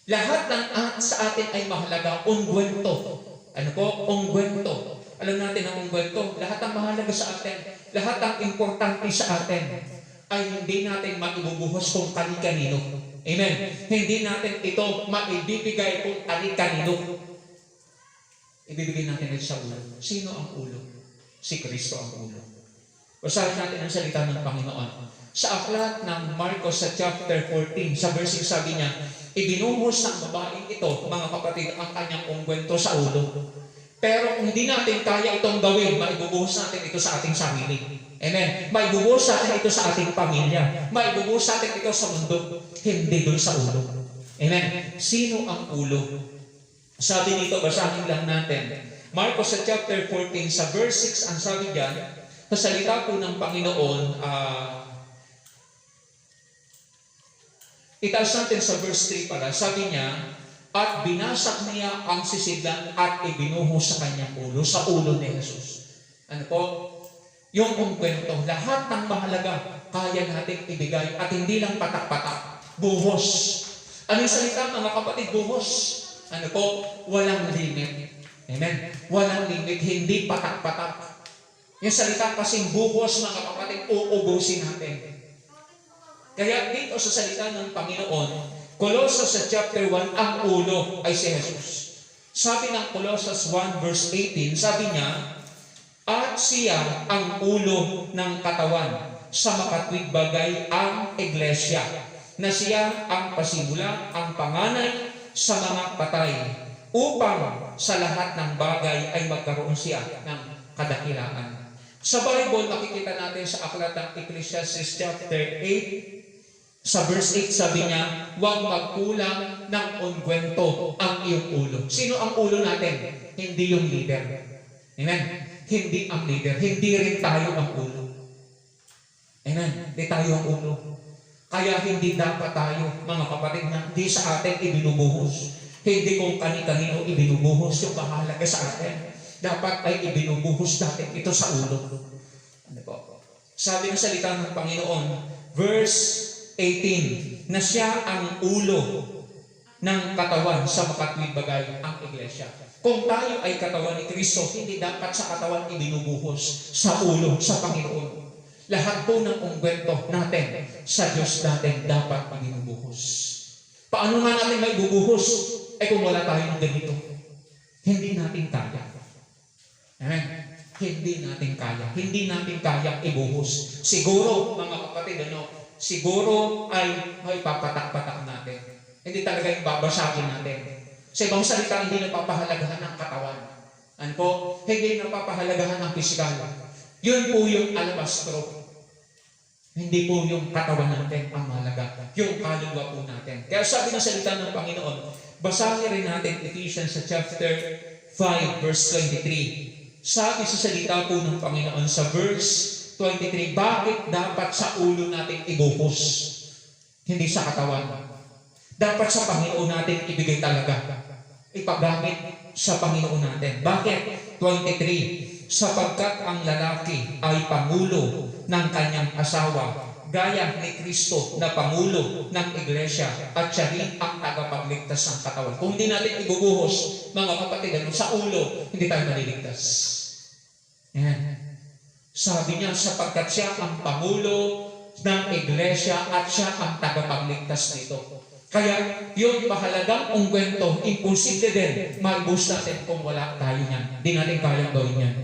Lahat ng sa atin ay mahalaga, ungwento. Ano po? Ungwento. Alam natin ang ungwento. Lahat ang mahalaga sa atin, lahat ang importante sa atin, ay hindi natin maibubuhos kung kani-kanino. Amen. Hindi natin ito maibibigay kung kani-kanino. Ibibigay natin ito sa ulo. Sino ang ulo? Si Kristo ang ulo. Basahin natin ang salita ng Panginoon. Sa aklat ng Marcos sa chapter 14, sa verse 6 sabi niya, ibinuhos ng babaeng ito, mga kapatid, ang kanyang ungwento sa ulo. Pero kung hindi natin kaya itong gawin, maibubuhos natin ito sa ating sarili. Amen. Maibubuhos natin ito sa ating pamilya. Maibubuhos natin ito sa mundo. Hindi doon sa ulo. Amen. Sino ang ulo? Sabi nito, basahin lang natin. Marcos sa chapter 14, sa verse 6, ang sabi diyan, sa salita po ng Panginoon, itaas natin sa verse 3 pala, sabi niya, at binasak niya ang sisidlan at ibinuhos sa kanyang ulo, sa ulo ni Jesus. Ano po? Yung ungkwento, lahat ng mahalaga, kaya natin ibigay at hindi lang patak-patak, buhos. Ano yung salita mga kapatid? Buhos. Ano po? Walang limit. Amen? Walang limit, hindi patak-patak. Yung salita kasing buhos mga kapatid, uubusin natin. Kaya dito sa salita ng Panginoon, Colossus sa chapter 1, ang ulo ay si Jesus. Sabi ng Colossus 1 verse 18, sabi niya, at siya ang ulo ng katawan, sa makatwid bagay ang iglesia, na siya ang pasimula, ang panganay sa mga patay, upang sa lahat ng bagay ay magkaroon siya ng kadakilaan. Sa Bible, makikita natin sa aklat ng Ecclesiastes chapter 8, sa verse 8 sabi niya, huwag magkulang ng ungwento ang iyong ulo. Sino ang ulo natin? Hindi yung leader. Amen? Hindi ang leader. Hindi rin tayo ang ulo. Amen? Hindi tayo ang ulo. Kaya hindi dapat tayo, mga kapatid, na hindi sa atin ibinubuhos. Hindi kung kani-kanino ibinubuhos yung mahalaga sa atin. Dapat ay ibinubuhos natin ito sa ulo. Ano po? Sabi ng salita ng Panginoon, verse 18, na siya ang ulo ng katawan sa makatwid bagay ang iglesia. Kung tayo ay katawan ni Kristo, hindi dapat sa katawan ibinubuhos, sa ulo, sa Panginoon. Lahat po ng ungwento natin sa Diyos natin dapat ibinubuhos. Paano nga natin may bubuhos? Kung wala tayong ganito, hindi natin kaya. Amen? Hindi natin kaya. Hindi natin kaya ibuhos. Siguro, mga kapatid, siguro ay papatak-patak natin. Hindi talaga yung babasagin natin. Sa ibang salita, hindi napapahalagahan ng katawan. Ano po? Hindi napapahalagahan ng pisikal. Yun po yung alabastro. Hindi po yung katawan natin ang mahalaga. Yung kaluluwa po natin. Kaya sabi ng salita ng Panginoon, basahin rin natin Ephesians sa chapter 5 verse 23. Sabi sa salita po ng Panginoon sa verse 23, bakit dapat sa ulo natin ibuhos? Hindi sa katawan. Dapat sa Panginoon natin ibigay talaga. Ipagamit sa Panginoon natin. Bakit? 23, sapagkat ang lalaki ay pangulo ng kanyang asawa, gaya ni Kristo na pangulo ng iglesia, at siya rin ang tagapagligtas ng katawan. Kung hindi natin ibubuhos, mga kapatid, sa ulo, hindi tayo maliligtas. Yan. Sabi niya, sapagkat siya ang pangulo ng iglesia at siya ang tagapagligtas nito. Kaya yung mahalagang ungwento, imposible din maibus natin kung wala tayo niyan. Hindi natin kayang gawin yan.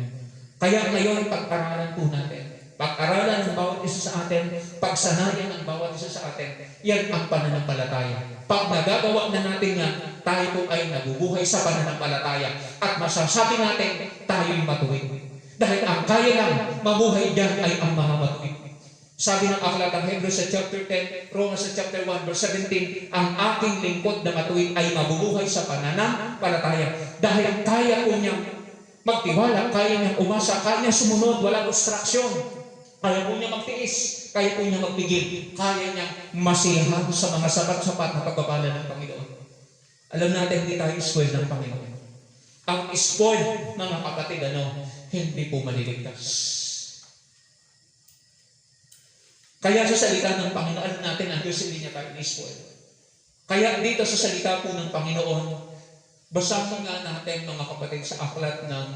Kaya ngayon, pag-aralan po natin. Pag-aralan ng bawat isa sa atin, pagsanayan ng bawat isa sa atin, yan ang pananampalataya. Pag nagagawa na natin yan, tayo po ay nabubuhay sa pananampalataya at masasabi natin, tayo'y matuwid. Dahil ang kaya lang mabuhay dyan ay ang mga matuwid. Sabi ng aklat ng Hebrews sa chapter 10, Romans sa chapter 1, verse 17, ang aking lingkod na matuwid ay mabubuhay sa pananampalataya. Dahil kaya po niyang magtiwala, kaya niyang umasa, kaya niyang sumunod, walang obstruction. Kaya po niya magtiis, kaya po niya magpigil, kaya niya masiyahan sa mga sapat-sapat na pagpapala ng Panginoon. Alam natin, hindi tayo spoiled ng Panginoon. Ang spoiled, mga kapatid, hindi po maliligtas. Kaya sa salita ng Panginoon, alam natin, ang Diyos hindi niya tayo spoiled. Kaya dito sa salita po ng Panginoon, basahin nga natin, mga kapatid, sa aklat ng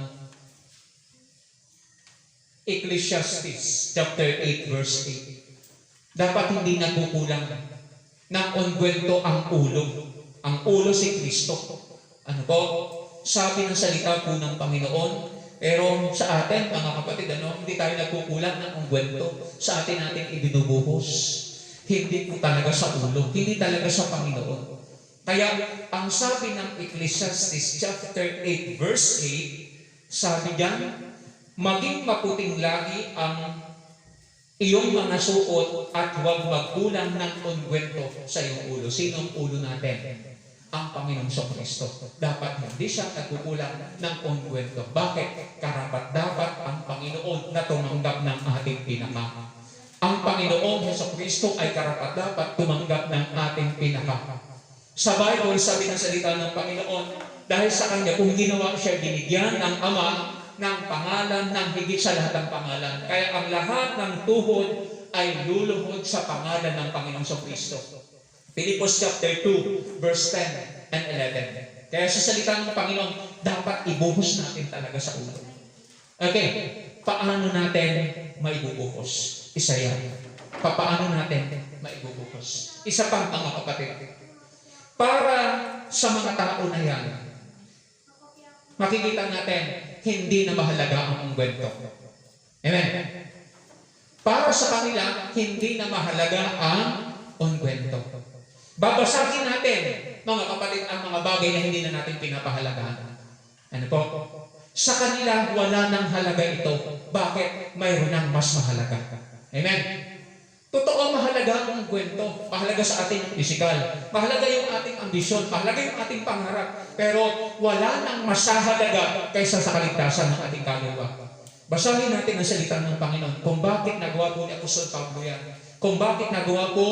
Ecclesiastes chapter 8 verse 8. Dapat hindi nagkukulang ng ungwento ang ulo. Ang ulo si Kristo. Ano po? Sabi ng salita po ng Panginoon, pero sa atin, mga kapatid, hindi tayo nagkukulang ng ungwento. Sa atin natin ibinubuhos. Hindi po talaga sa ulo. Hindi talaga sa Panginoon. Kaya, ang sabi ng Ecclesiastes chapter 8 verse 8, sabi diyan, maging maputing lagi ang iyong mga suot at huwag magkulang ng ungwento sa iyong ulo. Sino ang ulo natin? Ang Panginoong Kristo. Dapat hindi siya nagkukulang ng ungwento. Bakit? Karapat-dapat ang Panginoon na tumanggap ng ating pinaka. Ang Panginoong Kristo ay karapat-dapat tumanggap ng ating pinaka. Sa Bible, sabi ng salita ng Panginoon, dahil sa Kanya, kung ginawa siya, binigyan ng Ama ng pangalan ng higit sa lahat ng pangalan. Kaya ang lahat ng tuhod ay luluhod sa pangalan ng Panginoong Kristo. Pilipos chapter 2, verse 10 and 11. Kaya sa salita ng Panginoon, dapat ibuhos natin talaga sa ulo. Okay, paano natin maibubuhos? Isa yan. Paano natin maibubuhos? Isa pang, mga kapatid. Para sa mga tao na yan, makikita natin, hindi na mahalaga ang ungwento. Amen? Para sa kanila, hindi na mahalaga ang ungwento. Babasagin natin, mga kapatid, ang mga bagay na hindi na natin pinapahalagahan. Ano po? Sa kanila, wala nang halaga ito. Bakit? Mayroon nang mas mahalaga. Amen? Totoo, mahalaga ang kwento. Mahalaga sa ating physical. Mahalaga yung ating ambisyon. Mahalaga yung ating pangarap. Pero wala nang masahalaga kaysa sa kaligtasan ng ating kaluluwa. Basahin natin ang salita ng Panginoon kung bakit nagawa po ni Apostol Pablo yan. Kung bakit nagawa po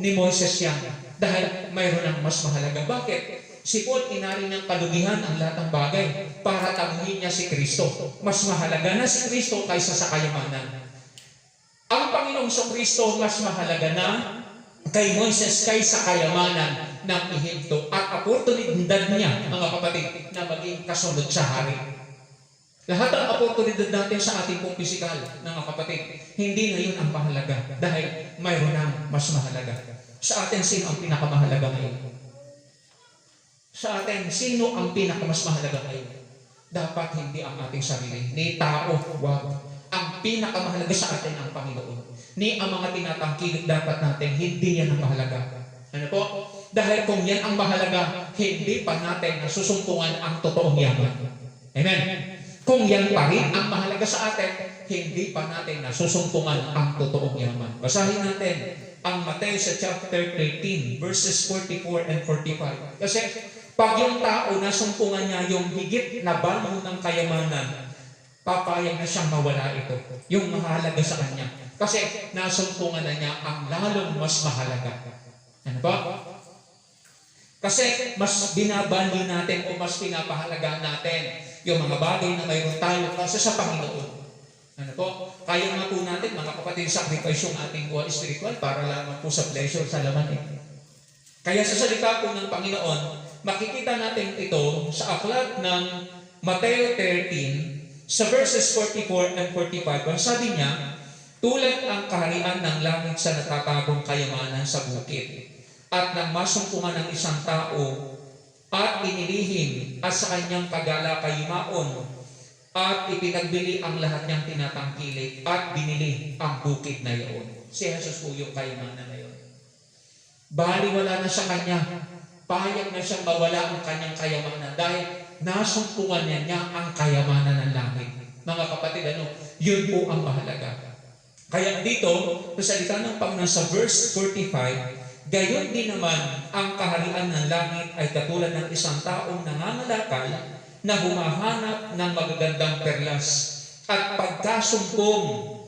ni Moises yan. Dahil mayroon nang mas mahalaga. Bakit? Si Paul inari ng kalugihan ang lahat ng bagay para taguhin niya si Kristo. Mas mahalaga na si Kristo kaysa sa kayamanan. Ang Panginoong Kristo mas mahalaga na kay Moises kaysa kayamanan ng Ehipto at oportunidad niya, mga kapatid, na maging kasunod sa hari. Lahat ng oportunidad natin sa ating pong pisikal, mga kapatid, hindi na yun ang mahalaga dahil mayroon ng mas mahalaga. Sa atin, sino ang pinakamahalaga ngayon? Sa atin, sino ang pinakamas mahalaga ngayon? Dapat hindi ang ating sarili. Ni tao, wag. Ang pinakamahalaga sa atin ang Panginoon. Ni ang mga tinatangkilik dapat natin, hindi yan ang mahalaga. Ano po? Dahil kung yan ang mahalaga, hindi pa natin nasusumpungan ang totoong yaman. Amen? Kung yan pa rin ang mahalaga sa atin, hindi pa natin nasusumpungan ang totoong yaman. Basahin natin ang Mateo sa chapter 13, verses 44 and 45. Kasi pag yung tao nasumpungan niya yung higit na banyo ng kayamanan, papayag na siyang mawala ito, yung mahalaga sa kanya. Kasi nasumpungan na niya ang lalong mas mahalaga. Ano ba? Kasi mas binabanyo natin o mas pinapahalagaan natin yung mga bagay na mayroon tayo kasi sa Panginoon. Ano po? Kaya nga po natin, mga kapatid, sacrifice yung ating buhay spiritual para lamang po sa pleasure sa laman eh. Kaya sa salita po ng Panginoon, makikita natin ito sa aklat ng Mateo 13, sa verses 44 and 45, ang sabi niya, tulad ang kaharian ng langit sa natatagong kayamanan sa bukid, at nang masumpungan ng isang tao, at inilihim at sa kanyang kagalakayimaon, at ipinagbili ang lahat niyang tinatangkilik, at binili ang bukid na iyon. Si Jesus po yung kayamanan na iyon. Bali wala na sa kanya, payag na siyang mawala ang kanyang kayamanan dahil nasumpungan niya ang kayamanan ng langit. Mga kapatid, yun po ang mahalaga. Kaya dito, sa salita ng Panginoon sa verse 45, gayon din naman ang kaharian ng langit ay katulad ng isang taong nangangalakal na humahanap ng magagandang perlas at pagkasumpong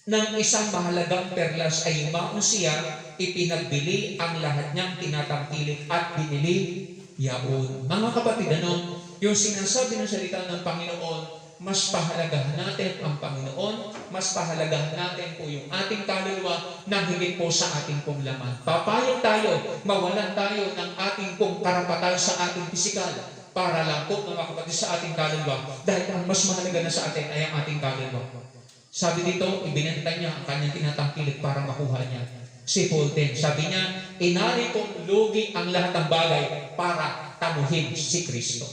ng isang mahalagang perlas ay yumaon siya, ipinagbili ang lahat niyang tinatangkilik at binili yaon. Mga kapatid, yung sinasabi ng salita ng Panginoon, mas pahalagahan natin ang Panginoon, mas pahalagahan natin po yung ating kaluluwa na higit po sa ating pong laman. Papayag tayo, mawalan tayo ng ating pong karapatan sa ating pisikal para lang po mga kapatid sa ating kaluluwa dahil ang mas mahalaga na sa atin ay ang ating kaluluwa. Sabi dito, ibinenta niya ang kanyang tinatangkilik para makuha niya. Si Fulton, sabi niya, inari kong lugi ang lahat ng bagay para tamuhin si Kristo.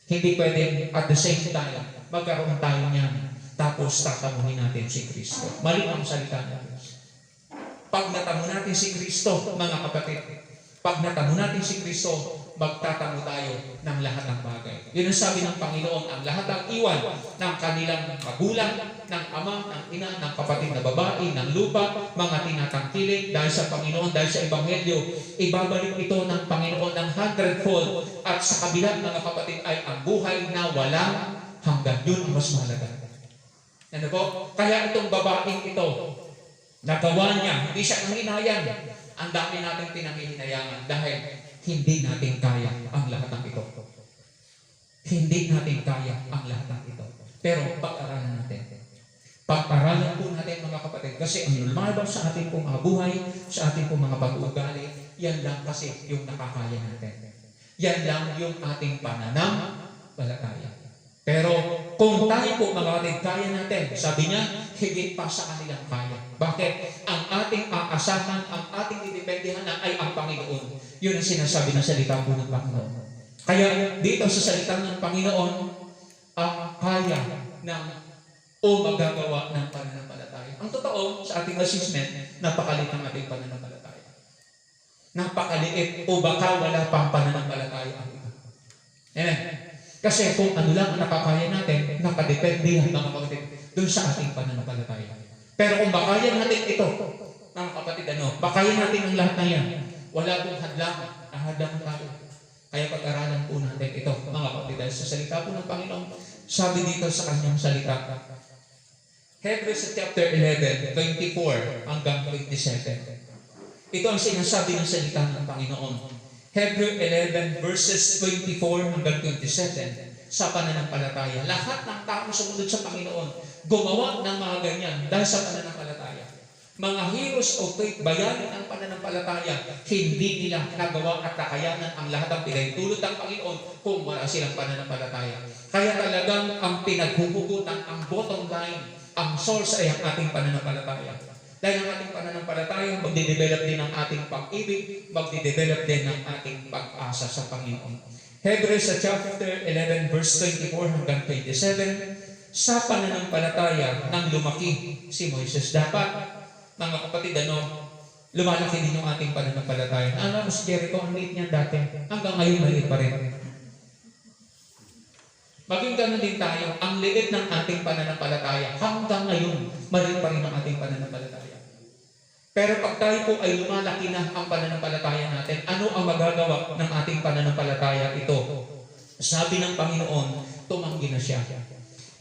Hindi pwedeng at the same time magkaroon tayo niyan tapos tatamuhin natin si Kristo. Mali ang salita ng Diyos. Pag natamo natin si Kristo, mga kapatid, pag natamo natin si Kristo, magtatamo tayo ng lahat ng bagay. Yun ang sabi ng Panginoon, ang lahat ng iwan ng kanilang magulang, ng ama, ng ina, ng kapatid na babae, ng lupa, mga tinatangkilik dahil sa Panginoon, dahil sa Ebanghelyo, ibabalik ito ng Panginoon ng 100-fold at sa kabila mga kapatid ay ang buhay na walang hanggang. Yun ang mas mahalaga. Ano po? Kaya itong babaeng ito, nagawa niya, hindi siya nanghinayan. Ang dami nating pinanghihinayangan dahil hindi natin kaya ang lahat ng ito. Hindi natin kaya ang lahat ng ito. Pero pag-aralan natin. Pag-aralan po natin mga kapatid. Kasi ang lumalabas sa ating pong mga buhay, sa ating pong mga pag-uugali, yan lang kasi yung nakakaya natin. Yan lang yung ating pananampalataya. Pero kung tayo po mga kapatid, kaya natin, sabi niya, higit pa sa kanilang kaya. Bakit? Ang ating aasahan, ang ating didependihan na ay ang Panginoon. Yun ang sinasabi ng salita po ng Panginoon. Kaya dito sa salita ng Panginoon, ang kaya ng o magagawa ng pananampalataya. Ang totoo sa ating assessment, napakaliit ng ating pananampalataya. Napakaliit o baka wala pang pananampalataya ang ito. Amen. Kasi kung ano lang ang nakakaya natin, nakadepende mga kapatid doon sa ating pananampalataya. Pero kung makaya natin ito, mga kapatid, makaya natin ang lahat na yan, wala pong hadlang, nahadlang tayo. Kaya pag-aralan po natin ito, mga kapatid, dahil sa salita po ng Panginoon, sabi dito sa kanyang salita, Hebrews chapter 11, 24 hanggang 27. Ito ang sinasabi ng salita ng Panginoon. Hebrews 11 verses 24 hanggang 27 sa pananampalataya. Lahat ng tao sumunod sa Panginoon, gumawa ng mga ganyan dahil sa pananampalataya. Mga heroes of faith, bayani ng pananampalataya, hindi nila nagawa at nakayanan ang lahat ng pinahintulot ng Panginoon kung wala silang pananampalataya. Kaya talagang ang pinaghuhugutan, ang bottom line, ang source ay ang ating pananampalataya. Dahil ang ating pananampalataya, magdidevelop din ang ating pag-ibig, magdidevelop din ang ating pag-asa sa Panginoon. Hebrews chapter 11 verse 24 hanggang 27, sa pananampalataya nang lumaki si Moises. Dapat, mga kapatid, lumalaki din yung ating pananampalataya. Alam mo si Jericho, ang liit niyan dati. Hanggang ngayon, maliit pa rin. Maging ganun din tayo, ang liit ng ating pananampalataya. Hanggang ngayon, maliit pa rin ang ating pananampalataya. Pero pag tayo po ay lumalaki na ang pananampalataya natin, ano ang magagawa ng ating pananampalataya ito? Sabi ng Panginoon, tumanggi na siya.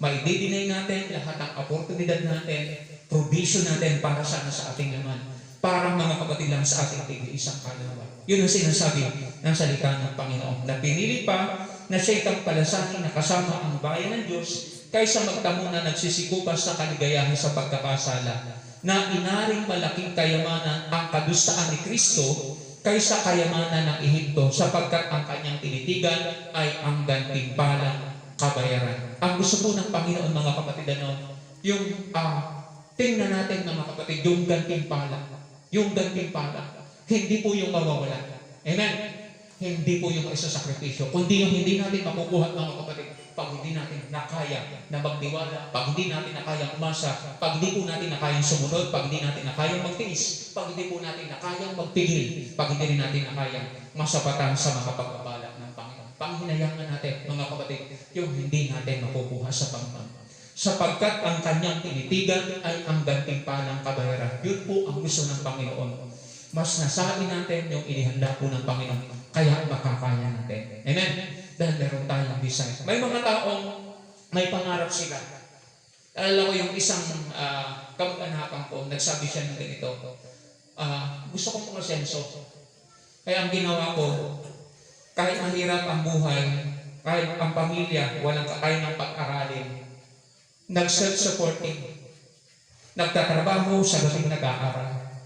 Maididinay natin lahat ng oportunidad natin, provision natin para sana sa ating laman. Parang mga kapatid lang sa ating tig-isang kaluluwa. Yun ang sinasabi ng salita ng Panginoon. Na pinili pa na siya'y pagpalasanin na kasama ang bayan ng Diyos kaysa magtamo na nagsisikupas sa kaligayahan sa pagkakasala, na inaring malaking kayamanan ang kadustaan ni Kristo kaysa kayamanan ng Ehipto, sapagkat ang kanyang tinitigan ay ang gantimpalang kabayaran. Ang gusto po ng Panginoon, mga kapatid, yung tingnan natin, mga kapatid, yung gantimpala. Yung gantimpala. Hindi po yung mawawala. Amen? Hindi po yung isasakripisyo, kundi yung hindi natin makukuha, mga kapatid, pag hindi natin nakaya na magdiwala, pag hindi natin nakayang umasa, pag hindi po natin nakayang sumunod, pag hindi natin nakayang magtiis, pag hindi po natin nakayang magpigil, pag hindi rin natin nakayang masapatan sa mga pagbabala ng Panginoon. Panghinayangan natin, mga kapatid, yung hindi natin makukuha sa Panginoon. Sapagkat ang kanyang tinitigan ay ang gantimpalang kabayaran. Yun po ang gusto ng Panginoon. Mas nasabi natin yung inihanda po ng Panginoon, kaya makakaya natin. Amen? dahil meron tayong desire. May mga taong may pangarap sila. Alam ko yung isang kamag-anakan ko, nagsabi siya ng ganito, gusto kong umasenso. Kaya ang ginawa ko, kahit mahirap ang buhay, kahit ang pamilya, walang kakayanang pag-aralin, nag-self-supporting, nagtatrabaho sa gabing nag-aaral.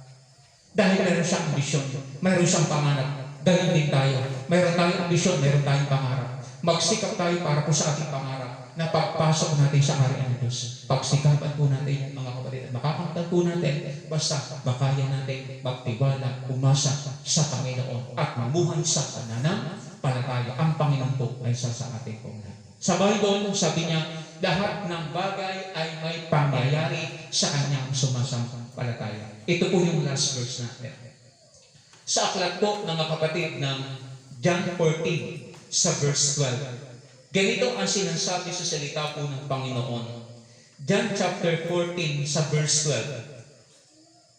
Dahil meron siyang ambisyon, meron siyang pangarap, ganun din tayo. Meron tayong ambisyon, meron tayong pangarap. Magsikap tayo para po sa ating pangarap na pagpasok natin sa kaharian ng Diyos. Pagsikapan po natin, mga kapatid, makakangkal po natin, basta makaya natin magtiwala, umasa sa Panginoon at mamuhay sa pananampalataya. Ang Panginoon po ay sa ating pong lahat. Sa Bible, sabi niya, lahat ng bagay ay may pangyayari sa kanyang sumasampalataya. Ito po yung last verse natin. Sa aklat po, mga kapatid, ng John 14, sa verse 12. Ganito ang sinasabi sa salita po ng Panginoon. John chapter 14 sa verse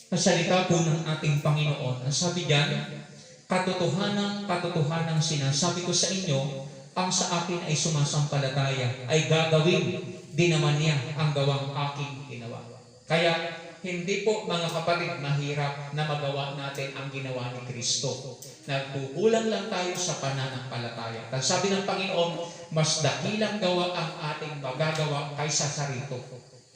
12. Ang salita po ng ating Panginoon. Ang sabi diyan, katotohanan sinasabi ko sa inyo, ang sa akin ay sumasampalataya, ay gagawin din naman niya ang gawang aking ginawa. Kaya hindi po, mga kapatid, mahirap na magawa natin ang ginawa ni Kristo. Nagkukulang lang tayo sa pananampalataya. At sabi ng Panginoon, mas dakilang gawa ang ating magagawa kaysa sa rito.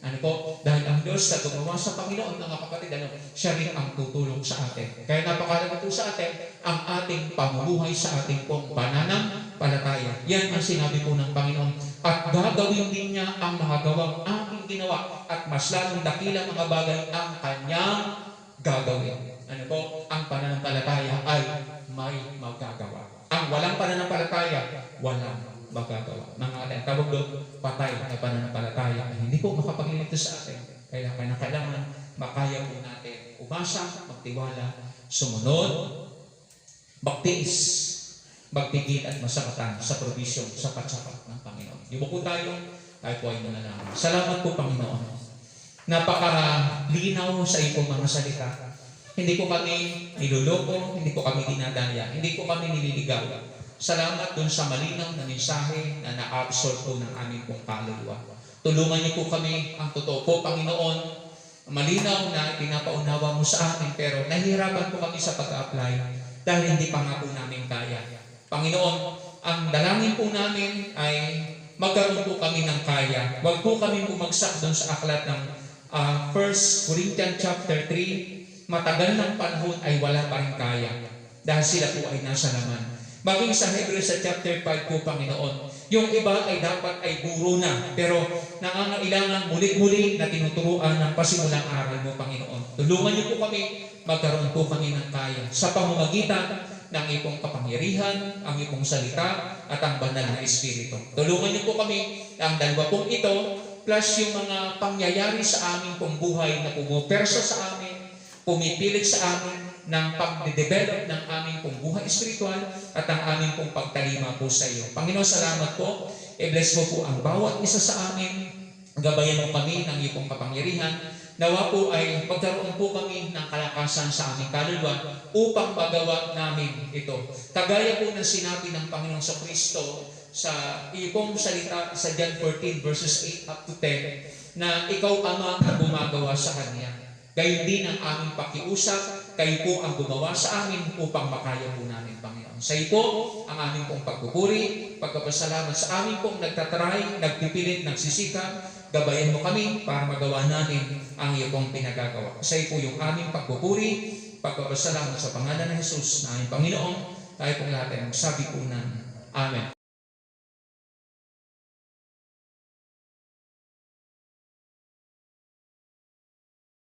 Ano po? Dahil ang Diyos na gumawa sa Panginoon, mga kapatid, siya rin ang tutulong sa atin. Kaya napakalaga po sa atin ang ating pamumuhay sa ating pong pananampalataya. Yan ang sinabi po ng Panginoon. At gagawin din niya ang magagawang aking ginawa at mas lalong dakilang mga bagay ang kanyang gagawin. Ano po? Ang pananampalataya ay may magagawa. Ang walang pananampalataya, walang magagawa. Mga tawag doon, patay na pananampalataya ay hindi po makapag-iligtas sa atin. Kaya kailangan makaya po natin umasa, magtiwala, sumunod, magtiis, magpigil at masakatan sa provision, sa patsapat ng Panginoon. Di ba po tayo po ay nanalangin. Salamat po, Panginoon. Napakalinaw sa iyong mga salita. Hindi po kami niluloko, hindi po kami dinadaya, hindi po kami nililigaw. Salamat dun sa malinaw na mensahe na na-absorb po ng aming pong kaluluwa. Tulungan niyo po kami, ang totoo po, Panginoon, malinaw na pinapaunawa mo sa amin, pero nahihirapan po kami sa pag-apply dahil hindi pa nga po namin kaya. Panginoon, ang dalangin po namin ay magkaroon po kami ng kaya. Huwag po kami bumagsak doon sa aklat ng 1 Corinthians chapter 3, matagal ng panahon ay wala pa rin kaya dahil sila po ay nasa laman. Maging sa Hebrews sa chapter 5 po, Panginoon, yung iba ay dapat ay guro na, pero nangangailangan muli-muli na tinuturuan ng pasimulang aral mo, Panginoon. Tulungan niyo po kami, magkaroon po kami ng kaya sa pamamagitan ng ipong kapangyarihan, ang ipong salita, at ang banal na Espiritu. Tulungan niyo po kami, ang dalawa pong ito, plus yung mga pangyayari sa aming pong buhay na pumopersa sa amin, pumipilit sa amin, ng pag-develop ng aming pong buhay espiritual at ang aming pong pagtalima po sa iyo. Panginoon, salamat po. I-bless mo po ang bawat isa sa amin. Gabayan mo kami ng iyong kapangyarihan. Nawa po ay magkaroon po kami ng kalakasan sa aming kaluluwa upang magawa namin ito. Kagaya po ng sinabi ng Panginoon sa Kristo sa iyong salita sa John 14 verses 8 up to 10 na ikaw, Ama, ang gumagawa sa Kanya. Gayon din ang aming pakiusap, kayo po ang gumawa sa amin upang makaya po namin, Panginoon. Sa iyo po ang aming pong pagpupuri, pagpapasalamat sa amin pong nagtatry, nagpipilit, nagsisikap. Gabayan mo kami para magawa namin ang iyo pong pinagagawa. Sa iyo po yung aming pagpupuri, pagpapasalamat sa pangalan ng Jesus na aming Panginoon. Tayo pong lahat ay magsabi po ng Amen.